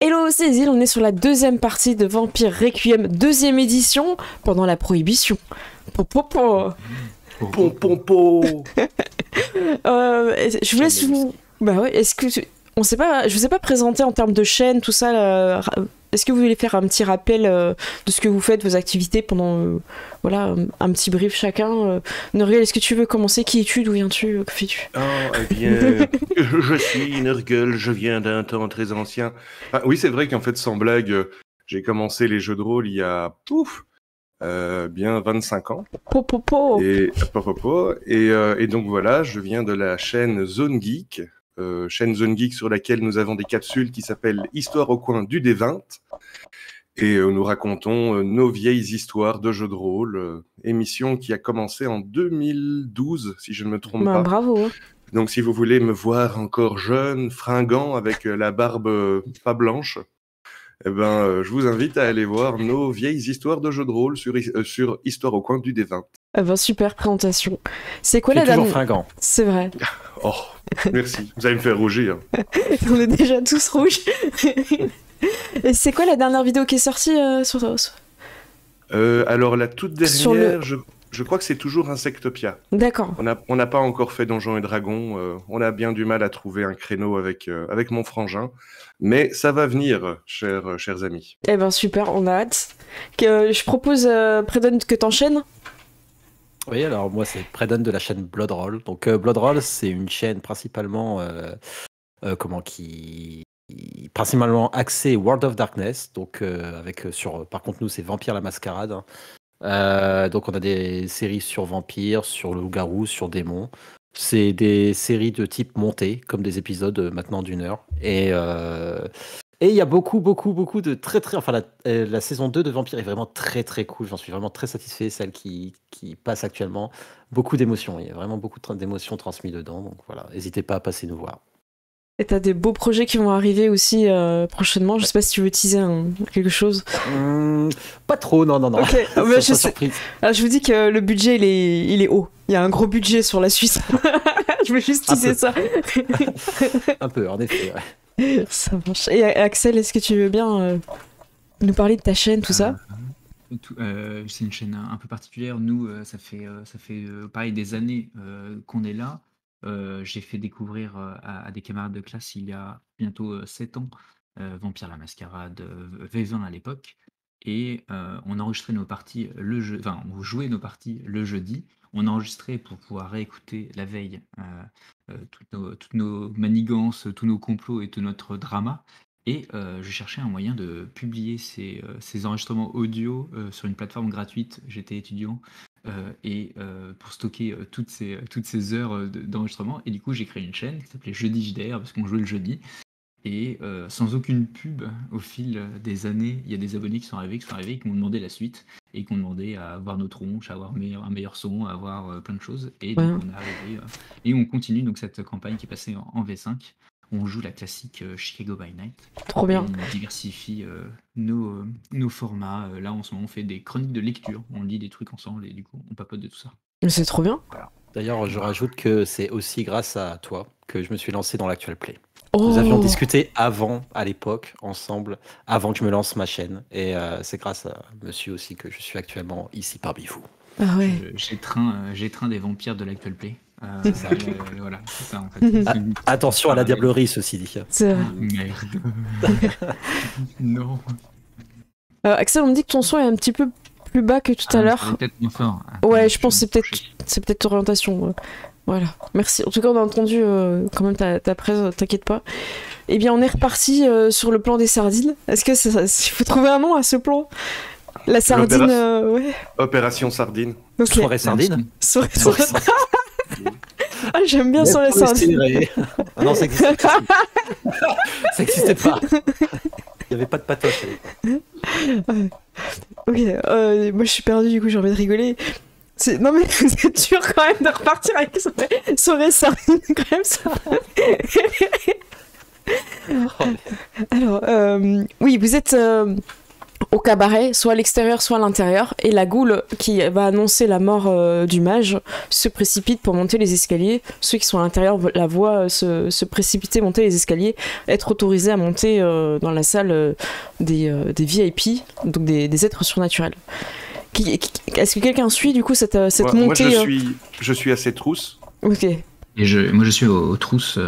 Hello, c'est Zil, on est sur la deuxième partie de Vampire Requiem, deuxième édition, pendant la prohibition. Po. Pom pom pom. Je vous laisse vous... Bah ouais, est-ce que... On sait pas, je vous ai pas présenté en termes de chaîne, tout ça, là. Est-ce que vous voulez faire un petit rappel de ce que vous faites, vos activités pendant... voilà, un petit brief chacun. Nurgle, est-ce que tu veux commencer? Qui es-tu? D'où viens-tu? Que fais-tu? Eh bien, je suis Nurgle, je viens d'un temps très ancien. Ah, oui, c'est vrai qu'en fait, sans blague, j'ai commencé les jeux de rôle il y a... bien 25 ans. Po. Et donc voilà, je viens de la chaîne Zone Geek, chaîne Zone Geek sur laquelle nous avons des capsules qui s'appellent Histoire au coin du D20. Et nous racontons nos vieilles histoires de jeux de rôle, émission qui a commencé en 2012, si je ne me trompe pas. Bravo. Donc si vous voulez me voir encore jeune, fringant, avec la barbe pas blanche, eh ben, je vous invite à aller voir nos vieilles histoires de jeux de rôle sur Histoire au coin du D20. Ah ben, super présentation. C'est quoi tu la es toujours dernière... fringant. C'est vrai. Oh, merci. Vous allez me faire rougir. On est déjà tous rouges. Et c'est quoi la dernière vidéo qui est sortie sur... Alors la toute Sur dernière, je crois que c'est toujours Insectopia. D'accord. On n'a pas encore fait Donjons et Dragons. On a bien du mal à trouver un créneau avec mon frangin. Mais ça va venir, chers amis. Eh ben super, on a hâte. Je propose, Predon, que t'enchaînes. Oui, alors moi c'est Predon de la chaîne Bloodroll. Donc Bloodroll, c'est une chaîne principalement principalement axée World of Darkness. Donc par contre nous c'est Vampire la Mascarade. Donc on a des séries sur vampires, sur loup-garou, sur démons. C'est des séries de type monté, comme des épisodes maintenant d'1 heure. Et il y a beaucoup de très... Enfin, la saison 2 de Vampire est vraiment très cool. J'en suis vraiment très satisfait, celle qui passe actuellement. Beaucoup d'émotions. Il y a vraiment beaucoup d'émotions transmises dedans. Donc voilà, n'hésitez pas à passer nous voir. Et t'as des beaux projets qui vont arriver aussi prochainement. Je sais pas si tu veux teaser quelque chose. Pas trop, non. Ok, je sais. Alors, je vous dis que le budget, il est haut. Il y a un gros budget sur la Suisse. Je veux juste teaser ça. Un peu, en effet, ouais. Ça marche. Et Axel, est-ce que tu veux bien nous parler de ta chaîne, tout ça? C'est une chaîne un peu particulière. Nous, ça fait pareil des années qu'on est là. J'ai fait découvrir à des camarades de classe il y a bientôt 7 ans Vampire la Mascarade V20 à l'époque. Et on enregistrait nos parties on jouait nos parties le jeudi. On enregistrait pour pouvoir réécouter la veille toutes nos manigances, tous nos complots et tout notre drama. Et je cherchais un moyen de publier ces enregistrements audio sur une plateforme gratuite. J'étais étudiant pour stocker toutes ces heures d'enregistrement. Et du coup, j'ai créé une chaîne qui s'appelait Jeudi JDR parce qu'on jouait le jeudi. Et sans aucune pub, au fil des années, il y a des abonnés qui sont arrivés, qui m'ont demandé la suite et qui ont demandé à avoir nos tronches, à avoir un meilleur son, à avoir plein de choses. Et donc on est arrivé et on continue donc cette campagne qui est passée en V5. On joue la classique Chicago by Night. Trop bien. On diversifie nos formats. Là, en ce moment, on fait des chroniques de lecture. On lit des trucs ensemble et du coup, on papote de tout ça. C'est trop bien. Voilà. D'ailleurs, je rajoute que c'est aussi grâce à toi que je me suis lancé dans l'Actual Play. Oh. Nous avions discuté à l'époque, ensemble, avant que je me lance ma chaîne. Et c'est grâce à monsieur aussi que je suis actuellement ici parmi vous. Ah ouais. J'étreins des vampires de l'Actual Play. C'est ça, voilà, c'est ça en fait. Attention à la diablerie, ceci dit. C'est vrai. Merde. Non. Axel, on me dit que ton son est un petit peu plus bas que tout à l'heure. Peut-être moins fort. Ouais, je pense que c'est peut-être orientation. Voilà, merci. En tout cas, on a entendu quand même ta presse, t'inquiète pas. Eh bien, on est reparti sur le plan des sardines. Est-ce que il faut trouver un nom à ce plan? La sardine, ouais. Opération Sardine. Okay. Soirée sardine. Soirée sardine. Ah, j'aime bien soirée sardine. Ah non, ça existait pas. Ça existait pas. Il n'y avait pas de patoche. Ok, moi je suis perdue, du coup j'ai envie de rigoler. Non mais c'est dur quand même de repartir avec soirée sardine quand même ça. Alors, oui, vous êtes au cabaret, soit à l'extérieur, soit à l'intérieur, et la goule qui va annoncer la mort du mage se précipite pour monter les escaliers. Ceux qui sont à l'intérieur la voient se précipiter, monter les escaliers, être autorisés à monter dans la salle des VIP, donc des êtres surnaturels. Est-ce que quelqu'un suit du coup cette montée je suis à ces trousses. Ok. Et moi, je suis aux trousses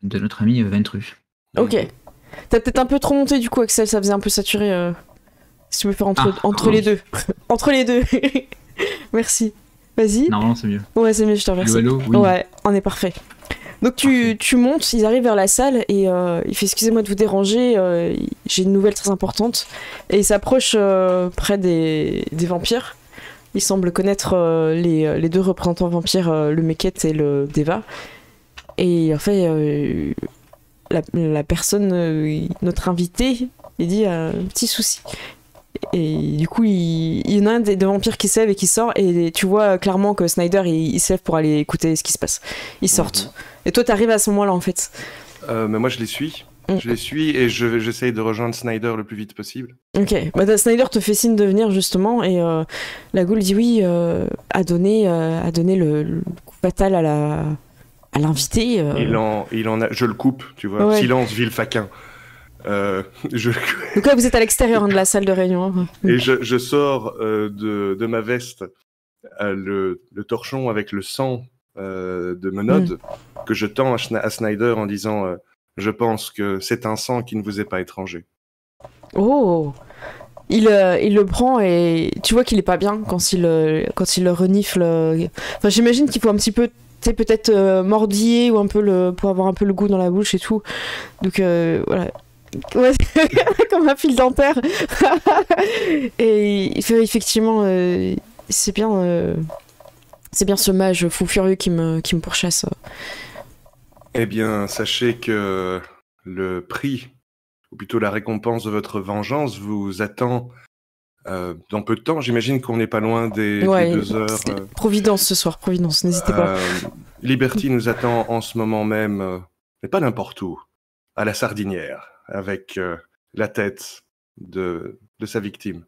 de notre ami Ventru. Ok. T'as peut-être un peu trop monté du coup, Axel, ça faisait un peu saturé. Si tu peux faire entre les deux. Entre les deux. Merci. Vas-y. Non, c'est mieux. Ouais, c'est mieux, je te remercie. Allô, oui. Ouais, on est parfait. Donc tu montes, ils arrivent vers la salle et il fait excusez-moi de vous déranger, j'ai une nouvelle très importante. Et il s'approche près des vampires. Il semble connaître les deux représentants vampires, le Meket et le Deva. Et en fait, la personne, notre invité, il dit un petit souci. Et du coup, il y en a un des deux vampires qui se lève et qui sort, et tu vois clairement que Snyder il se lève pour aller écouter ce qui se passe. Ils sortent. Et toi, t'arrives à ce moment-là en fait. Mais moi, je les suis. Je les suis et j'essaye de rejoindre Snyder le plus vite possible. Ok. Snyder te fait signe de venir justement, et la goule dit oui, a donné le coup fatal à l'invité. Il en a. Je le coupe, tu vois. Ouais. Silence, vil faquin. Donc là, vous êtes à l'extérieur de la salle de réunion. Hein. Et je sors de ma veste le torchon avec le sang de Monod que je tends à Snyder en disant je pense que c'est un sang qui ne vous est pas étranger. Oh. Il le prend et tu vois qu'il est pas bien quand il le renifle. Enfin, j'imagine qu'il faut un petit peu, tu sais, peut-être mordiller ou un peu pour avoir un peu le goût dans la bouche et tout. Donc voilà. Ouais, comme un fil dentaire. Et il fait effectivement, c'est bien ce mage fou furieux qui me pourchasse. Eh bien, sachez que le prix, ou plutôt la récompense de votre vengeance, vous attend dans peu de temps. J'imagine qu'on n'est pas loin des 2 heures. Providence ce soir, Providence, n'hésitez pas. Liberty nous attend en ce moment même, mais pas n'importe où, à la Sardinière, avec la tête de sa victime.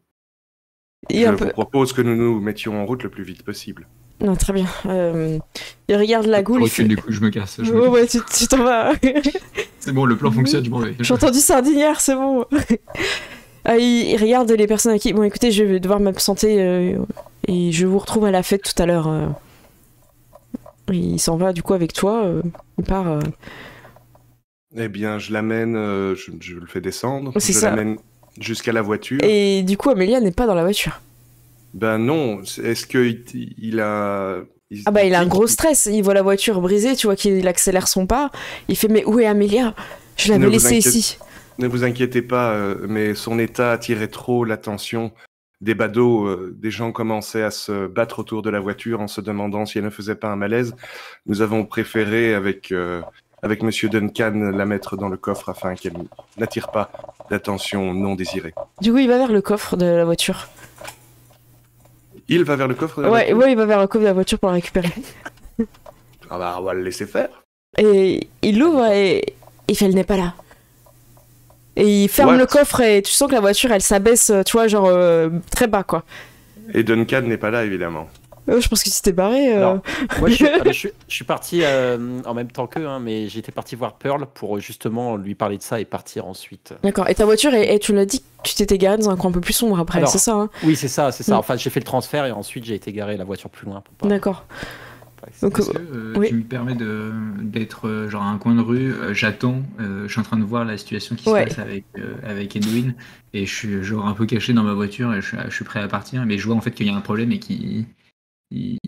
Je vous propose que nous nous mettions en route le plus vite possible. Non, très bien. Il regarde la goule. Du coup, je me casse. Ouais, tu t'en vas. C'est bon, le plan fonctionne, je m'en vais. J'ai entendu Sardinière, c'est bon. Il regarde les personnes à qui. Bon, écoutez, je vais devoir m'absenter et je vous retrouve à la fête tout à l'heure. Il s'en va du coup avec toi. Il part. Eh bien, je l'amène, je le fais descendre. C'est je ça. L'amène jusqu'à la voiture. Et du coup, Amélia n'est pas dans la voiture. Ben non, est-ce qu'il a... Il a un gros stress. Il voit la voiture brisée, tu vois qu'il accélère son pas. Il fait mais où est Amélia? Je l'avais laissée ici. Ne vous inquiétez pas, mais son état attirait trop l'attention des badauds. Des gens commençaient à se battre autour de la voiture en se demandant si elle ne faisait pas un malaise. Nous avons préféré, avec Monsieur Duncan, la mettre dans le coffre afin qu'elle n'attire pas d'attention non désirée. Du coup, il va vers le coffre de la voiture. Il va vers le coffre de la voiture? Ouais, il va vers le coffre de la voiture pour la récupérer. Ah bah, on va le laisser faire. Et il l'ouvre et il fait « elle n'est pas là ». Et il ferme le coffre et tu sens que la voiture, elle s'abaisse, tu vois, genre très bas, quoi. Et Duncan n'est pas là, évidemment. Je pense que c'était barré. Moi, je suis parti en même temps qu'eux, mais j'étais parti voir Pearl pour justement lui parler de ça et partir ensuite. D'accord. Et ta voiture, tu l'as dit que tu t'étais garé dans un coin un peu plus sombre après, c'est ça, hein? Oui, c'est ça. Enfin, j'ai fait le transfert et ensuite j'ai été garé la voiture plus loin. D'accord. Donc, tu me permets d'être genre à un coin de rue, j'attends, je suis en train de voir la situation qui se passe avec Edwin et je suis genre un peu caché dans ma voiture et je suis prêt à partir, mais je vois en fait qu'il y a un problème et qu'il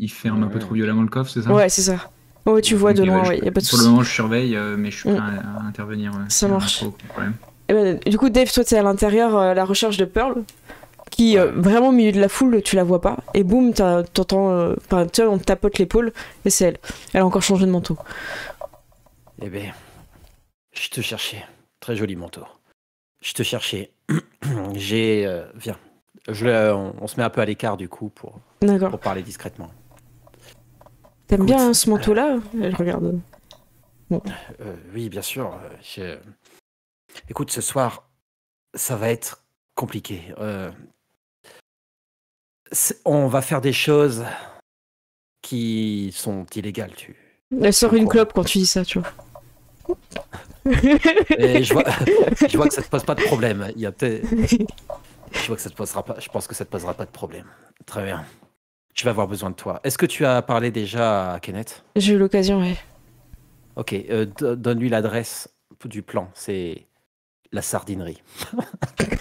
ferme un peu trop violemment le coffre, c'est ça? Ouais, c'est ça. Ouais, tu vois de loin, y a pas de souci. Pour le moment, je surveille, mais je suis prêt à intervenir. Ça marche. Du coup, Dave, toi, t'es à l'intérieur à la recherche de Pearl, qui, vraiment au milieu de la foule, tu la vois pas, et boum, t'entends, on te tapote l'épaule, et c'est elle. Elle a encore changé de manteau. Eh ben, je te cherchais. Très joli manteau. Je te cherchais. Viens. On se met un peu à l'écart du coup pour parler discrètement. T'aimes bien ce manteau-là? Je regarde. Bon. Oui, bien sûr. Écoute, ce soir, ça va être compliqué. On va faire des choses qui sont illégales. Elle sort Tu une crois. clope quand tu dis ça, tu vois. Et je vois, je vois que ça te pose pas de problème. Il y a peut-être. Je vois que ça te posera pas. Je pense que ça te posera pas de problème. Très bien. Je vais avoir besoin de toi. Est-ce que tu as parlé déjà à Kenneth? J'ai eu l'occasion, ouais. Ok. Donne-lui l'adresse du plan. C'est la sardinerie. Tu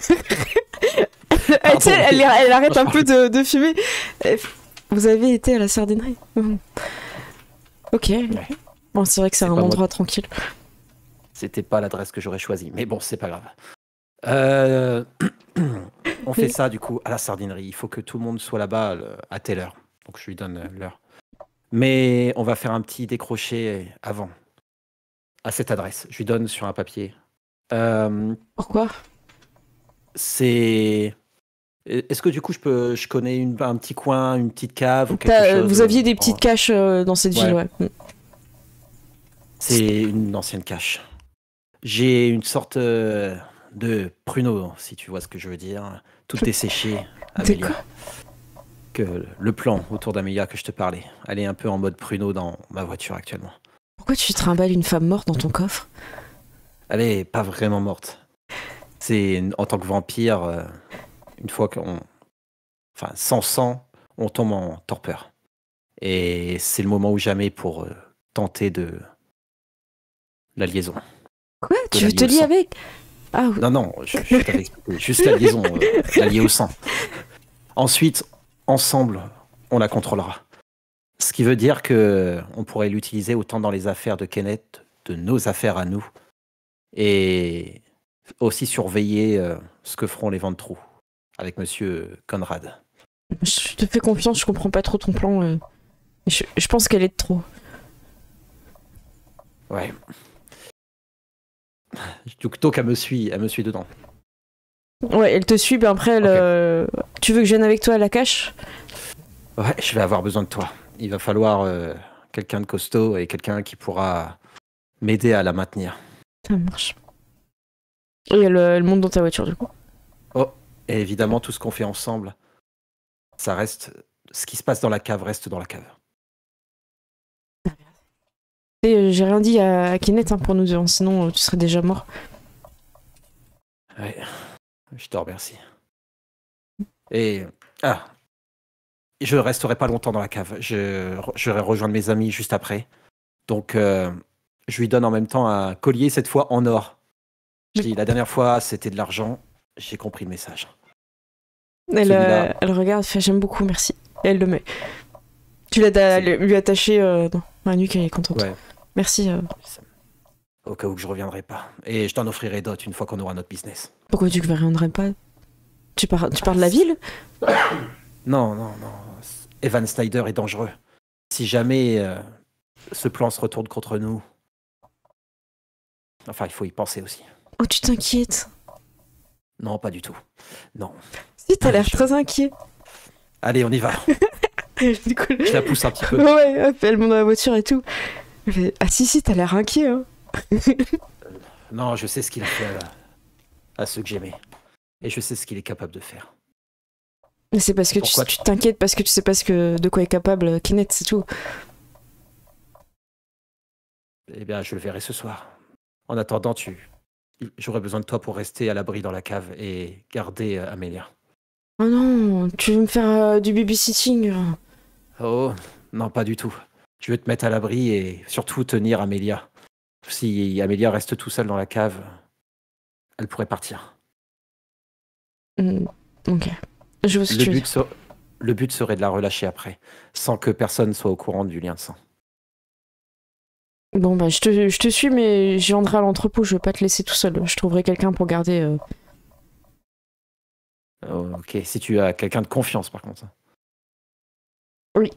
sais, elle arrête un Franchement, peu de fumer. Vous avez été à la sardinerie? Ok. Ouais. Bon, c'est vrai que c'est C'est un pas moi. endroit tranquille. C'était pas l'adresse que j'aurais choisie, mais bon, c'est pas grave. Euh, On fait ça du coup à la sardinerie. Il faut que tout le monde soit là-bas à telle heure. Donc je lui donne l'heure. Mais on va faire un petit décroché avant, à cette adresse. Je lui donne sur un papier. Pourquoi? C'est. Est-ce que du coup je connais un petit coin, une petite cave ou quelque chose? Vous aviez des petites caches dans cette ville, ouais. C'est une ancienne cache. J'ai une sorte de pruneau, si tu vois ce que je veux dire, toute desséchée, Amélia. quoi? Que le plan autour d'Amélia que je te parlais, elle est un peu en mode pruneau dans ma voiture actuellement. Pourquoi tu trimbales une femme morte dans ton coffre? Elle est pas vraiment morte. C'est en tant que vampire, une fois sans sang, on tombe en torpeur. Et c'est le moment ou jamais pour tenter de la liaison. Quoi? De Tu la te lier au lis sang. avec? Ah, Non, je t'avais expliqué. Juste la liaison, la lier au sang. Ensuite, ensemble, on la contrôlera. Ce qui veut dire que on pourrait l'utiliser autant dans les affaires de Kenneth, de nos affaires à nous, et aussi surveiller ce que feront les Ventrous avec Monsieur Conrad. je te fais confiance, je comprends pas trop ton plan. Je pense qu'elle est de trop. Ouais. Donc elle me suit dedans. Ouais, elle te suit, mais après, tu veux que je vienne avec toi à la cache? Ouais, je vais avoir besoin de toi. Il va falloir quelqu'un de costaud et quelqu'un qui pourra m'aider à la maintenir. Ça marche. Et elle monte dans ta voiture, du coup. Et évidemment, tout ce qu'on fait ensemble, ça reste. Ce qui se passe dans la cave reste dans la cave. Et j'ai rien dit à Kenneth pour nous deux, hein, sinon tu serais déjà mort. Ouais, je te remercie. Et je resterai pas longtemps dans la cave. Je vais rejoindre mes amis juste après. Donc, je lui donne en même temps un collier, cette fois en or. Je dis, la dernière fois, c'était de l'argent. J'ai compris le message. Celui-là. Elle regarde, fait j'aime beaucoup, merci. Et elle le met. Tu l'aides à lui attacher dans la nuque, elle est contente. Ouais. Merci. Au cas où que je reviendrai pas. Et je t'en offrirai d'autres une fois qu'on aura notre business. Pourquoi tu ne reviendrais pas? Tu pars de la ville? Non. Evan Snyder est dangereux. Si jamais ce plan se retourne contre nous... Enfin, il faut y penser aussi. Oh, tu t'inquiètes? Non, pas du tout. Non. Si, t'as l'air très inquiet. Allez, on y va. Du coup, Je la pousse un petit peu. ouais, hop, elle monte dans la voiture et tout. Elle fait, ah si, t'as l'air inquiet. Hein. Non, je sais ce qu'il a fait à ceux que j'aimais. Et je sais ce qu'il est capable de faire. Mais c'est parce que tu t'inquiètes parce que tu sais pas de quoi est capable Kenneth, c'est tout. Eh bien, je le verrai ce soir. En attendant, j'aurais besoin de toi pour rester à l'abri dans la cave et garder Amélia. Oh non, tu veux me faire du babysitting? Oh, non, pas du tout. Je veux te mettre à l'abri et surtout tenir Amélia. Si Amélia reste tout seule dans la cave, elle pourrait partir. Ok. Je vois ce que tu veux dire. Le but serait de la relâcher après, sans que personne soit au courant du lien de sang. Bon, bah, je te suis, mais je viendrai à l'entrepôt, je vais pas te laisser tout seul. Je trouverai quelqu'un pour garder. Ok, si tu as quelqu'un de confiance, par contre. Oui.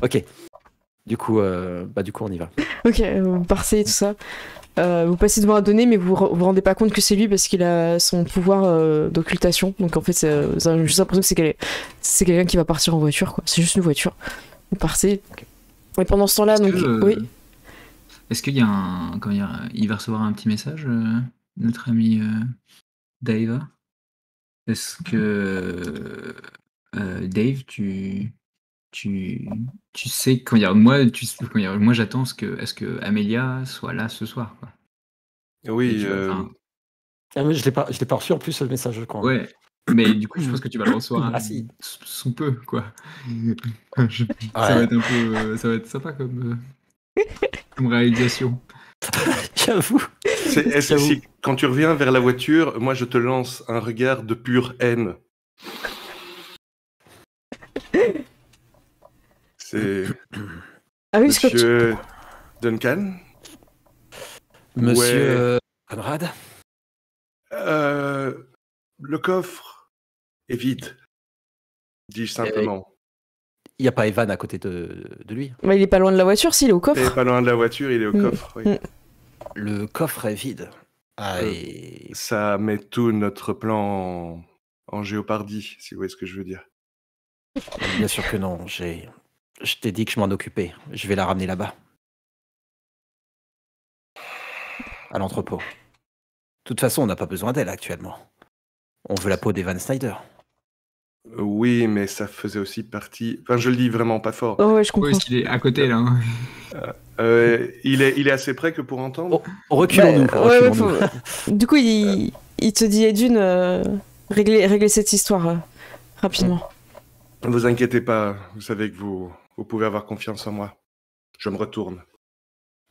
Ok. Du coup, on y va. Ok, vous partez, tout ça. Vous passez devant un donné, mais vous vous rendez pas compte que c'est lui parce qu'il a son pouvoir d'occultation. Donc en fait, j'ai juste l'impression que c'est quelqu'un qui va partir en voiture, quoi. C'est juste une voiture. Vous partez. Okay. Et pendant ce temps-là, oui. Est-ce qu'il y a il va recevoir un petit message, notre ami Dave, est-ce que Dave, tu sais quand il y a moi, moi j'attends est-ce que Amelia soit là ce soir, quoi. Et Oui, tu vas, enfin, Ah, mais je l'ai pas reçu en plus, le message, je crois. ouais, mais du coup, je pense que tu vas le recevoir Ah si. sous peu, quoi. Ça va Ouais, être un peu, ça va être sympa comme réalisation. j'avoue. est-ce que J'avoue. si, quand tu reviens vers la voiture, moi je te lance un regard de pure haine. C'est Ah oui, Scott. Monsieur Duncan. Monsieur Ouais. Conrad. Le coffre est vide, dis-je simplement. Il n'y a pas Evan à côté de lui. Bah, il est pas loin de la voiture, s'il est au Il est coffre. pas loin de la voiture, il est au Mm. coffre. Oui. Mm. Le coffre est vide. Ah, Euh, et Ça met tout notre plan en géopardie, si vous voyez ce que je veux dire. bien sûr que non. Je t'ai dit que je m'en occupais. Je vais la ramener là-bas. À l'entrepôt. De toute façon, on n'a pas besoin d'elle actuellement. On veut la peau d'Evan Snyder. Oui, mais ça faisait aussi partie. Enfin, je le dis vraiment pas fort. Oh ouais, je Oui, comprends. parce qu'il est à côté là, hein. Il est assez près que pour entendre. Reculons-nous. Bah, ouais, reculons-nous. Du coup, il te dit, Edwin, régler cette histoire rapidement. Ne vous inquiétez pas, vous savez que vous pouvez avoir confiance en moi. Je me retourne.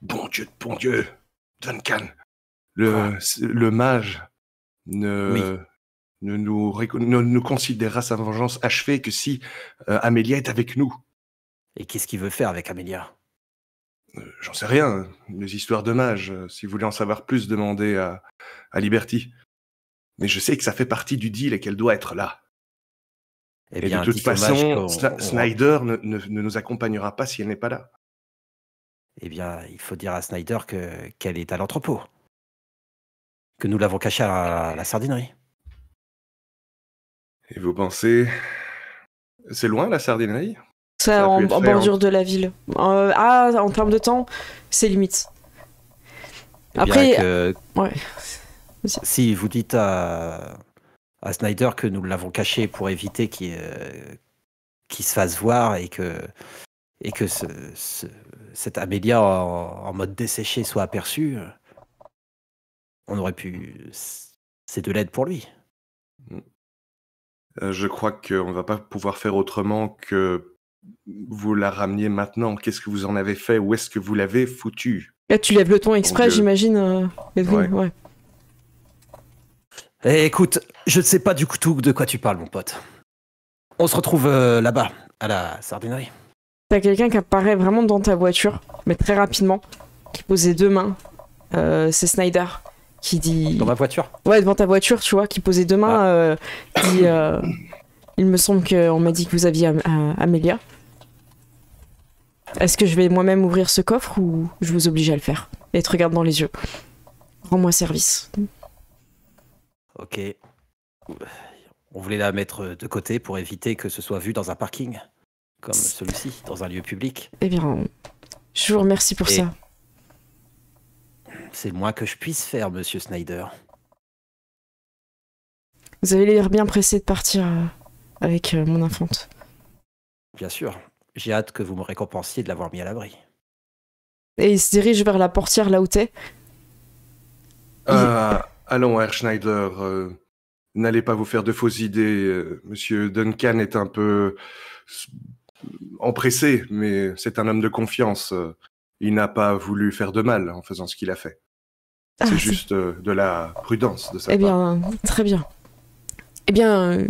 Bon Dieu, Duncan. Le mage ne nous considérera sa vengeance achevée que si Amélia est avec nous. Et qu'est-ce qu'il veut faire avec Amelia? J'en sais rien, des histoires de mages. Si vous voulez en savoir plus, demandez à Liberty. Mais je sais que ça fait partie du deal et qu'elle doit être là. Eh Et bien, de toute dites au mage façon, qu'on- Snyder ne nous accompagnera pas si elle n'est pas là. Eh bien, il faut dire à Snyder qu'elle est à l'entrepôt. Que nous l'avons cachée à la sardinerie. Et vous pensez... C'est loin, la sardinerie? Ça, Ça a en pu être fait bordure de la ville. En termes de temps, c'est limite. Eh Après, bien, que ouais. si vous dites à Snyder que nous l'avons caché pour éviter qu'il se fasse voir et que cette Amélia en mode desséché soit aperçue, on aurait pu... C'est de l'aide pour lui. Je crois qu'on va pas pouvoir faire autrement que vous la rameniez maintenant. Qu'est-ce que vous en avez fait? Où est-ce que vous l'avez foutue? Là, tu lèves le ton exprès, Dieu. j'imagine, Edwin. Ouais. Eh, écoute, je ne sais pas du tout de quoi tu parles, mon pote. On se retrouve là-bas, à la sardinerie. T'as quelqu'un qui apparaît vraiment dans ta voiture, mais très rapidement, qui posait deux mains. C'est Snyder qui dit. Dans ma voiture? Ouais, devant ta voiture, tu vois, qui posait deux mains, dit il me semble qu'on m'a dit que vous aviez Amélia. Est-ce que je vais moi-même ouvrir ce coffre ou je vous oblige à le faire? Et te regarde dans les yeux. Rends-moi service. Ok. On voulait la mettre de côté pour éviter que ce soit vu dans un parking, comme celui-ci, dans un lieu public. Eh bien, je vous remercie pour Et- ça. C'est le moins que je puisse faire, monsieur Snyder. Vous avez l'air bien pressé de partir avec mon infante. Bien sûr. J'ai hâte que vous me récompensiez de l'avoir mis à l'abri. Et il se dirige vers la portière là où t'es. Allons, Herr Schneider, n'allez pas vous faire de fausses idées. Monsieur Duncan est un peu empressé, mais c'est un homme de confiance. Il n'a pas voulu faire de mal en faisant ce qu'il a fait. C'est juste de la prudence de sa part. Eh bien, très bien. Eh bien,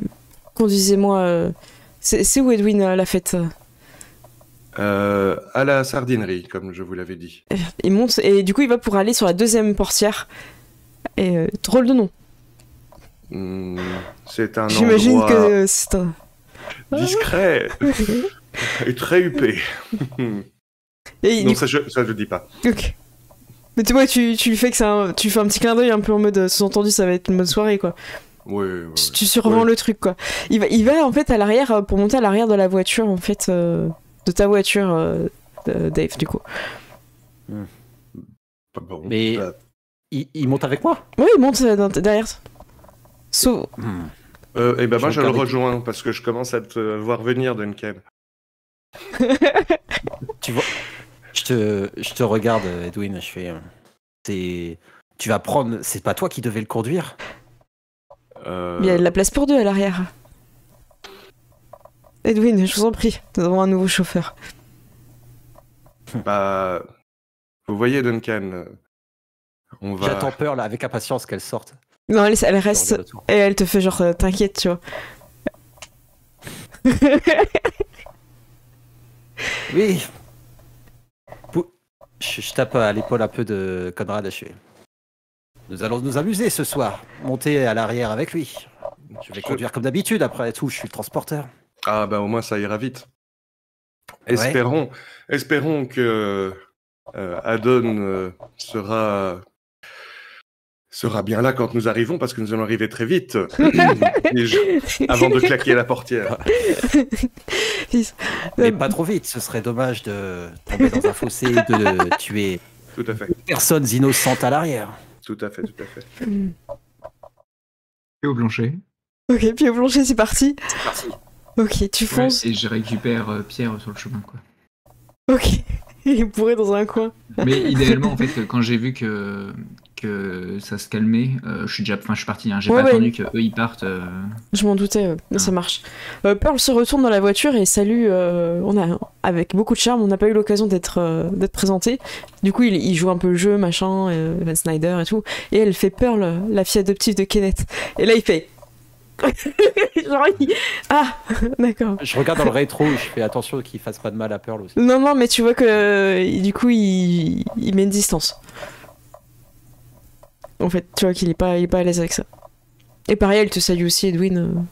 conduisez-moi. C'est où Edwin la fête? À la sardinerie, comme je vous l'avais dit. Il monte et du coup il va pour aller sur la deuxième portière. Et drôle de nom. C'est un J'imagine endroit que c'est un. discret et très huppé. Et Non, ça je dis pas. Ok. Mais tu vois, tu lui fais que tu fais un petit clin d'œil un peu en mode sous-entendu, ça va être une bonne soirée quoi. Ouais. Tu survends Ouais. le truc quoi. Il va en fait à l'arrière pour monter à l'arrière de la voiture en fait de ta voiture Dave du coup. Bon, Mais- Il monte avec moi? Oui, il monte derrière. Sauf... Et ben moi, je le regardais- rejoins parce que je commence à te voir venir, Duncan. Tu vois, je te regarde, Edwin. Je fais. Tu vas prendre. C'est pas toi qui devais le conduire. Il y a de la place pour deux à l'arrière. Edwin, je vous en prie, nous avons un nouveau chauffeur. Bah, vous voyez, Duncan, on va. J'attends peur là avec impatience qu'elle sorte. Non, elle Je reste regarde autour. et elle te fait genre t'inquiète, tu vois. Oui. Je tape à l'épaule un peu de Conrad. Je fais. Nous allons nous amuser ce soir. Monter à l'arrière avec lui. Je vais conduire comme d'habitude. Après tout, je suis le transporteur. Ah bah au moins ça ira vite. Ouais. Espérons que Adon sera bien là quand nous arrivons parce que nous allons arriver très vite. Avant de claquer la portière. Mais pas trop vite. Ce serait dommage de tomber dans un fossé, de tuer Tout à fait. personnes innocentes à l'arrière. Tout à fait, tout à fait. Et au plancher. Ok, puis au plancher, c'est parti. C'est parti. Ok, tu fonces. Et je récupère Pierre sur le chemin, quoi. Ok, il est bourré dans un coin. Mais idéalement, en fait, quand j'ai vu que ça se calmait, je suis parti. Hein. J'ai Ouais, pas ouais. attendu qu'eux ils partent. Je m'en doutais, ça marche. Pearl se retourne dans la voiture et salue. Avec beaucoup de charme, on n'a pas eu l'occasion d'être présenté. Du coup, il joue un peu le jeu, machin, Van Snyder et tout. Et elle fait Pearl, la fille adoptive de Kenneth. Et là, il fait. Genre, ah, d'accord. Je regarde dans le rétro. Je fais attention qu'il fasse pas de mal à Pearl aussi. Non, mais tu vois que du coup, il met une distance. En fait, tu vois qu'il est pas à l'aise avec ça. Et pareil, elle te salue aussi, Edwin.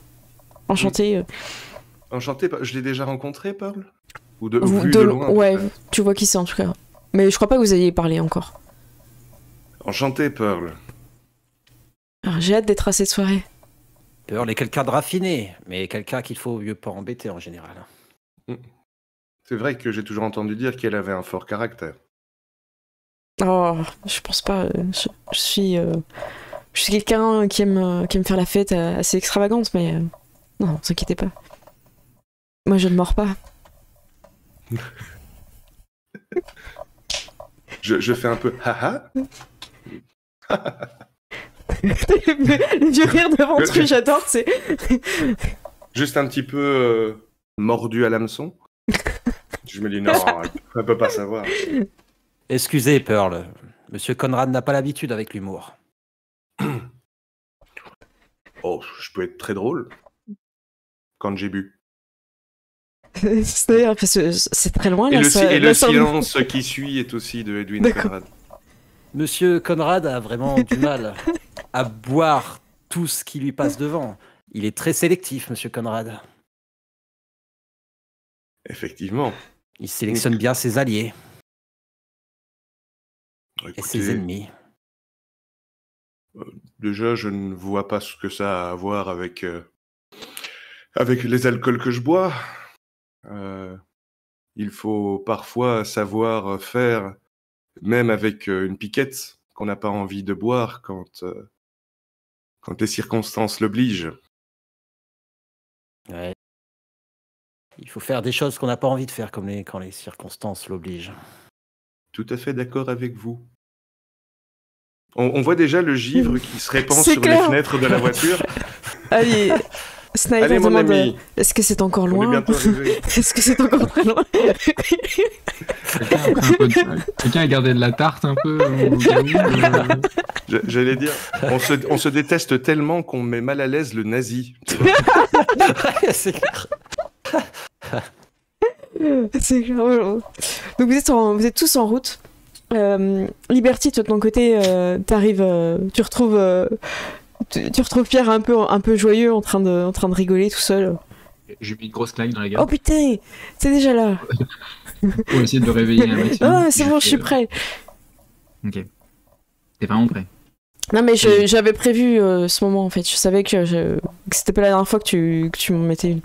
Enchanté. Enchanté, je l'ai déjà rencontré, Paul Ou vu Vous- de loin ouais, peut-être. tu vois qui c'est en tout cas. Mais je crois pas que vous ayez parlé encore. Enchanté, Pearl. Alors, j'ai hâte d'être à cette soirée. Pearl est quelqu'un de raffiné, mais quelqu'un qu'il faut mieux pas embêter en général. C'est vrai que j'ai toujours entendu dire qu'elle avait un fort caractère. Oh, je pense pas. Je suis quelqu'un qui aime faire la fête assez extravagante, mais non, ne vous inquiétez pas. Moi, je ne mords pas. Je fais un peu haha. Le vieux rire de Ventru, j'adore, c'est. Juste un petit peu mordu à l'hameçon. Je me dis non, elle peut pas savoir. Excusez, Pearl. Monsieur Conrad n'a pas l'habitude avec l'humour. Oh, je peux être très drôle. Quand j'ai bu. C'est-à-dire, parce que c'est très loin, Et là. le silence qui suit est aussi de Edwin D'accord. Conrad. Monsieur Conrad a vraiment du mal à boire tout ce qui lui passe devant. Il est très sélectif, monsieur Conrad. Effectivement. Il sélectionne bien ses alliés et ses Écoutez, ennemis. déjà, je ne vois pas ce que ça a à voir avec les alcools que je bois. Il faut parfois savoir faire, même avec une piquette qu'on n'a pas envie de boire quand les circonstances l'obligent. Ouais. Il faut faire des choses qu'on n'a pas envie de faire quand les circonstances l'obligent. Tout à fait d'accord avec vous. On voit déjà le givre qui se répand C'est sur clair. les fenêtres de la voiture. Allez, Snyder Allez, mon demande ami. est-ce que c'est encore On est loin bientôt arrivé. Est-ce que c'est encore très loin Quelqu'un a gardé de la tarte un peu au cas où, J'allais dire, on se déteste tellement qu'on met mal à l'aise le nazi. C'est clair. C'est clair. Donc vous êtes tous en route. Liberty, toi de ton côté, t'arrives, tu retrouves Pierre un peu joyeux en train de rigoler tout seul. J'ai mis une grosse claque dans la Oh gueule putain, c'est déjà là. pour essayer de le réveiller un maximum. Ah, c'est bon, je suis prêt. Ok. T'es vraiment prêt. Non mais j'avais prévu ce moment en fait. Je savais que c'était pas la dernière fois que tu m'en mettais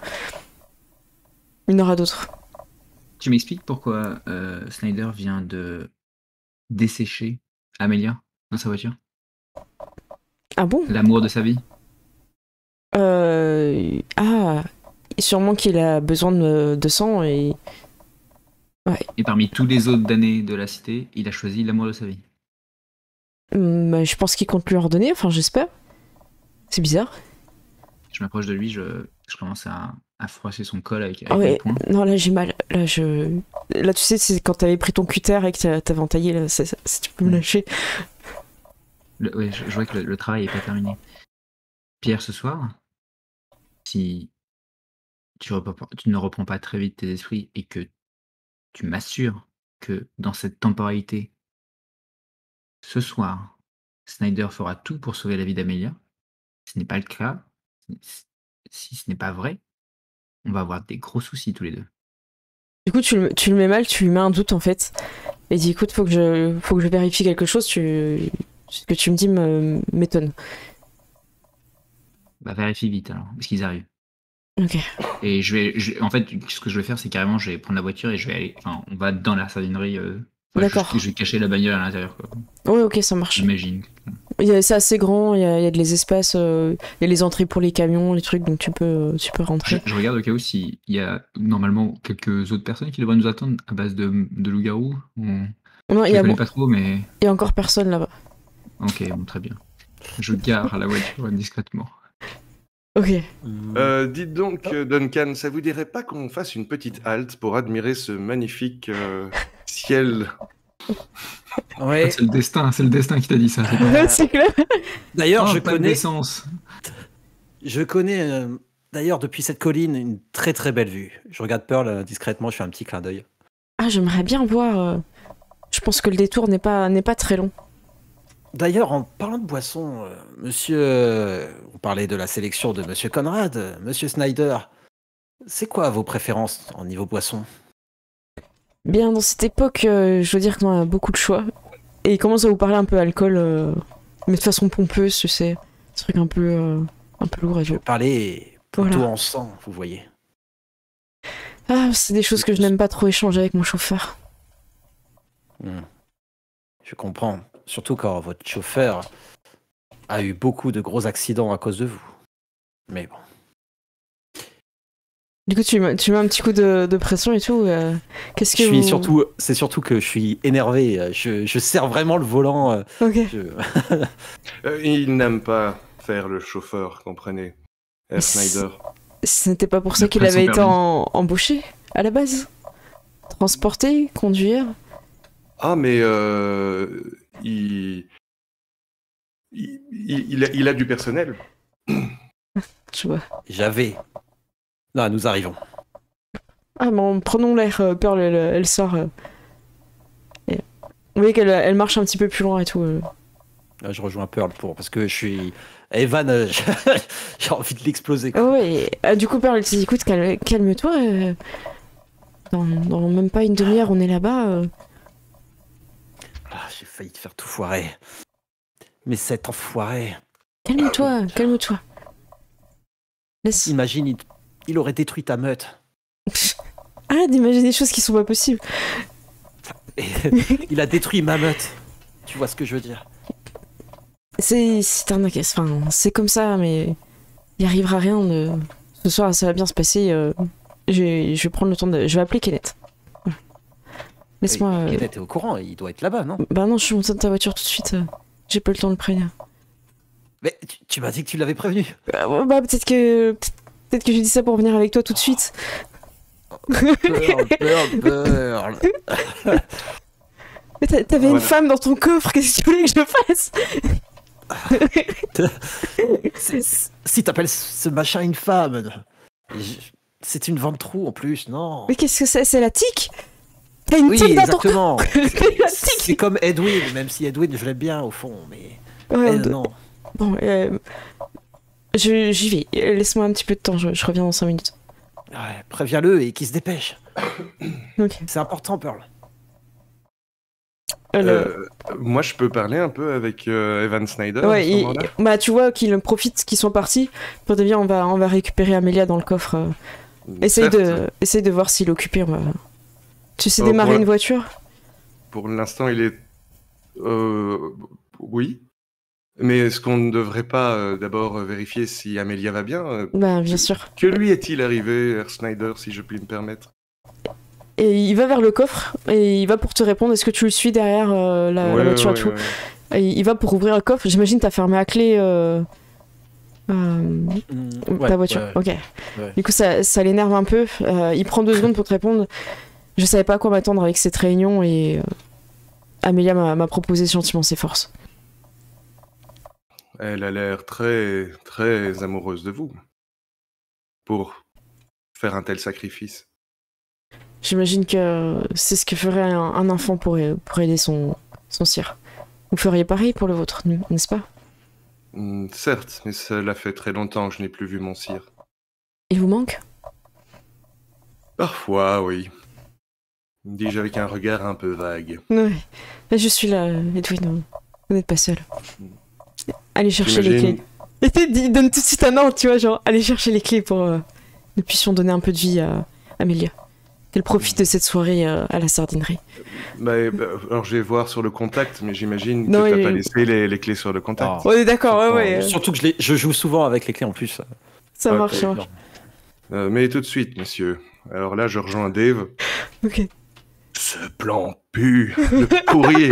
une heure à d'autres. Tu m'expliques pourquoi Snyder vient de dessécher Amelia dans sa voiture? Ah bon? L'amour de sa vie. Ah, sûrement qu'il a besoin de sang et... Ouais. Et parmi tous les autres damnés de la cité, il a choisi l'amour de sa vie. Je pense qu'il compte lui en redonner, enfin j'espère. C'est bizarre. Je m'approche de lui, je commence à froisser son col avec Ah mes ouais, poings. non là j'ai mal. Là tu sais, c'est quand t'avais pris ton cutter et que t'avais entaillé, là, si tu peux me lâcher. Ouais, je vois que le travail est pas terminé. Pierre, ce soir, si tu ne reprends pas très vite tes esprits et que tu m'assures que dans cette temporalité, ce soir, Snyder fera tout pour sauver la vie d'Amelia. Ce n'est pas le cas. Si ce n'est pas vrai, on va avoir des gros soucis tous les deux. Du coup, tu le mets mal, tu lui mets un doute en fait. Et dis écoute, faut que je vérifie quelque chose, ce que tu me dis m'étonne. Bah vérifie vite alors, parce qu'ils arrivent. Ok. Et en fait, ce que je vais faire, c'est carrément, je vais prendre la voiture et je vais aller. Enfin, on va dans la sardinerie. D'accord. Je vais cacher la bagnole à l'intérieur, quoi. Ouais, ok, ça marche. J'imagine. C'est assez grand, il y a de les espaces, il y a les entrées pour les camions, les trucs, donc tu peux rentrer. Je regarde au cas où s'il y a normalement quelques autres personnes qui devraient nous attendre à base de loups-garous. Non, Je les connais pas trop, mais. Il y a encore personne là-bas. Ok, bon, très bien. Je gare la voiture discrètement. Ok. Dites donc, Duncan, ça vous dirait pas qu'on fasse une petite halte pour admirer ce magnifique ciel? Ouais. C'est le destin qui t'a dit ça. C'est clair. D'ailleurs, Oh, je pas de connais. naissance. Je connais. D'ailleurs, depuis cette colline, une très très belle vue. Je regarde Pearl discrètement, je fais un petit clin d'œil. Ah, j'aimerais bien voir. Je pense que le détour n'est pas très long. D'ailleurs, en parlant de boisson, monsieur, on parlait de la sélection de monsieur Conrad, monsieur Snyder. C'est quoi vos préférences en niveau boisson? Bien, dans cette époque, je veux dire qu'on a beaucoup de choix. Et il commence à vous parler un peu alcool, mais de façon pompeuse, tu sais. Ce truc un peu lourd et Je vieux. parlais plutôt Voilà. en sang, vous voyez. Ah, c'est des choses que je n'aime pas trop échanger avec mon chauffeur. Je comprends. Surtout quand votre chauffeur a eu beaucoup de gros accidents à cause de vous. Mais bon. Du coup, tu mets un petit coup de pression et tout. Qu'est-ce que C'est surtout que je suis énervé. Je serre vraiment le volant. Ok. Il n'aime pas faire le chauffeur, comprenez, Mais Herr Snyder. Ce n'était pas pour ça Le qu'il pression avait été permis. embauché à la base. Transporter, conduire. Ah, mais il a du personnel. Je vois. J'avais. Là, nous arrivons. Ah, bon, prenons l'air. Pearl, elle sort. Et... Vous voyez qu'elle elle marche un petit peu plus loin et tout. Là, je rejoins Pearl parce que je suis. Evan, j'ai envie de l'exploser. Oh, ouais. Du coup, Pearl, elle te dit écoute, calme-toi. Dans même pas une demi-heure, on est là-bas. Ah, j'ai failli te faire tout foirer. Mais cet enfoiré. Calme-toi, calme-toi. Laisse. Imagine, il aurait détruit ta meute. Arrête d'imaginer des choses qui sont pas possibles. Et il a détruit ma meute. Tu vois ce que je veux dire? C'est un enfin, c'est comme ça, mais il arrivera rien. Ce soir, ça va bien se passer. Je vais prendre le temps je vais appeler Kenneth. Voilà. Laisse-moi. Kenneth est au courant, il doit être là-bas, non? Bah non, je suis montée dans ta voiture tout de suite. J'ai pas eu le temps de le prévenir. Mais tu m'as dit que tu l'avais prévenu. Bah peut-être que j'ai dit ça pour venir avec toi tout de suite. Pearl. Mais t'avais une femme dans ton coffre, qu'est-ce que tu voulais que je fasse? Si t'appelles ce machin une femme, c'est une vente trou en plus, non? Mais qu'est-ce que c'est? C'est la tique? T'as une Oui, tique dans exactement. ton coffre. C'est comme Edwin, même si Edwin je l'aime bien au fond, mais Ouais, elle, non. Bon, j'y vais. Laisse-moi un petit peu de temps, je reviens dans 5 minutes. Ouais, préviens-le et qu'il se dépêche. Ok. C'est important, Pearl. Moi, je peux parler un peu avec Evan Snyder à Ouais, ce moment-là. bah tu vois qu'ils profitent qu'ils sont partis. Pour te dire, on va récupérer Amelia dans le coffre. Essaye de voir s'il est occupé. Tu sais démarrer une voiture? Pour l'instant, il est... Oui. Mais est-ce qu'on ne devrait pas d'abord vérifier si Amelia va bien Bah, bien sûr. Que lui est-il arrivé, Herr Snyder, si je puis me permettre? Et il va vers le coffre et il va pour te répondre. Est-ce que tu le suis derrière la voiture et tout? Et il va pour ouvrir le coffre. J'imagine t'as fermé à clé ta voiture. Ok. Ouais. Du coup, ça l'énerve un peu. Il prend 2 secondes pour te répondre. Je savais pas à quoi m'attendre avec cette réunion et Amelia m'a proposé gentiment ses forces. Elle a l'air très, très amoureuse de vous. Pour faire un tel sacrifice. J'imagine que c'est ce que ferait un enfant pour aider son sire. Vous feriez pareil pour le vôtre, n'est-ce pas? Certes, mais cela fait très longtemps que je n'ai plus vu mon sire. Il vous manque? Parfois, oui. Dis-je avec un regard un peu vague. Ouais. Je suis là, Edwin. Vous n'êtes pas seul. Allez chercher les clés. Et il donne tout de suite un ordre, tu vois, genre, allez chercher les clés pour que nous puissions donner un peu de vie à Amelia. Qu'elle profite de cette soirée à la sardinerie. Alors je vais voir sur le contact, mais j'imagine que Non, t'as pas laissé les clés sur le contact. On est d'accord, ouais. Surtout que je joue souvent avec les clés en plus. Ça Ok. marche, ça marche. Mais tout de suite, monsieur. Alors là, je rejoins Dave. Ok. Ce plan pue, le pourrier.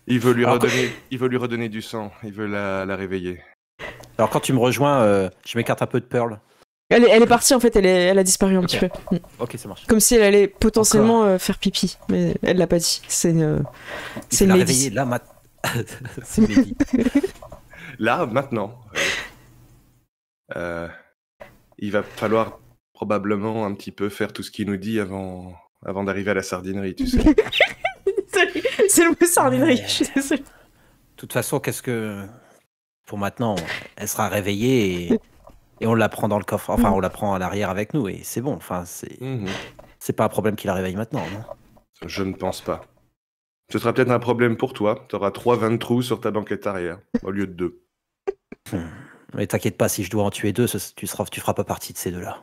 Il veut lui redonner du sang. Il veut la réveiller. Alors quand tu me rejoins, je m'écarte un peu de Pearl. Elle est partie en fait, elle a disparu un petit peu. Ok, ça marche. Comme si elle allait potentiellement faire pipi, mais elle l'a pas dit. C'est une la lady. réveiller là maintenant. C'est une lady. Là, maintenant. Il va falloir probablement un petit peu faire tout ce qu'il nous dit avant d'arriver à la sardinerie, tu sais. C'est le mot sardinerie, je suis désolée. De toute façon, pour maintenant, elle sera réveillée et on la prend dans le coffre. Enfin, on la prend à l'arrière avec nous et c'est bon. Enfin, c'est pas un problème qu'il la réveille maintenant, non? Je ne pense pas. Ce sera peut-être un problème pour toi. Tu auras 3 20 trous sur ta banquette arrière, au lieu de 2. Mais t'inquiète pas, si je dois en tuer 2, tu feras pas partie de ces 2-là.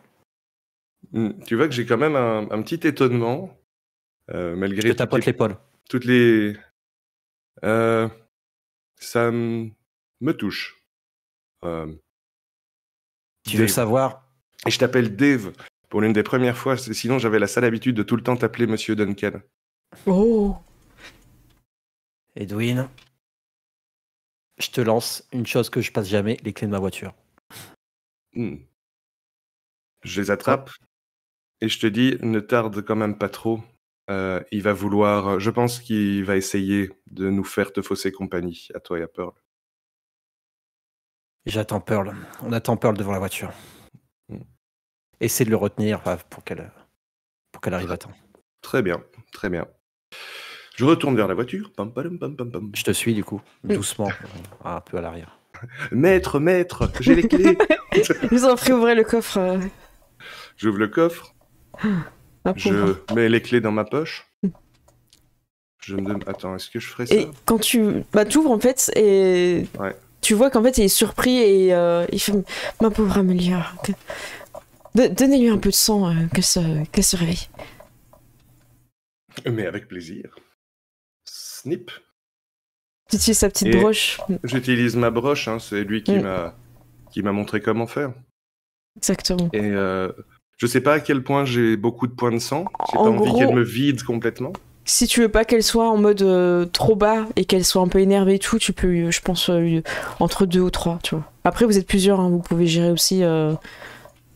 Tu vois que j'ai quand même un petit étonnement, malgré Je tapote l'épaule. toutes les... ça me touche. Tu veux Dave. savoir? Et je t'appelle Dave pour l'une des premières fois, sinon j'avais la sale habitude de tout le temps t'appeler Monsieur Duncan. Oh. Edwin, je te lance une chose que je passe jamais, les clés de ma voiture. Je les attrape et je te dis, ne tarde quand même pas trop. Il va vouloir, je pense qu'il va essayer de nous faire te fausser compagnie, à toi et à Pearl. J'attends Pearl. On attend Pearl devant la voiture. Essaie de le retenir pour qu'elle arrive à temps. Très bien, très bien. Je retourne vers la voiture. Pam, pam, pam, pam, pam. Je te suis du coup, doucement, un peu à l'arrière. Maître, j'ai les clés. Je vous en prie, ouvrez le coffre. J'ouvre le coffre. Ah, Je mets les clés dans ma poche. Je me demande, attends, est-ce que je ferais ça? Et quand tu t'ouvres en fait et Ouais. tu vois qu'en fait il est surpris et il fait ma pauvre Amelia, donnez-lui un peu de sang qu'elle se réveille. Mais avec plaisir. Snip. Tu utilises sa petite Et- broche. J'utilise ma broche, hein, c'est lui qui m'a montré comment faire. Exactement. Et je sais pas à quel point j'ai beaucoup de points de sang. J'ai pas En envie gros- qu'elle me vide complètement. Si tu veux pas qu'elle soit en mode trop bas et qu'elle soit un peu énervée et tout, tu peux, je pense, entre 2 ou 3, tu vois. Après, vous êtes plusieurs, hein, vous pouvez gérer aussi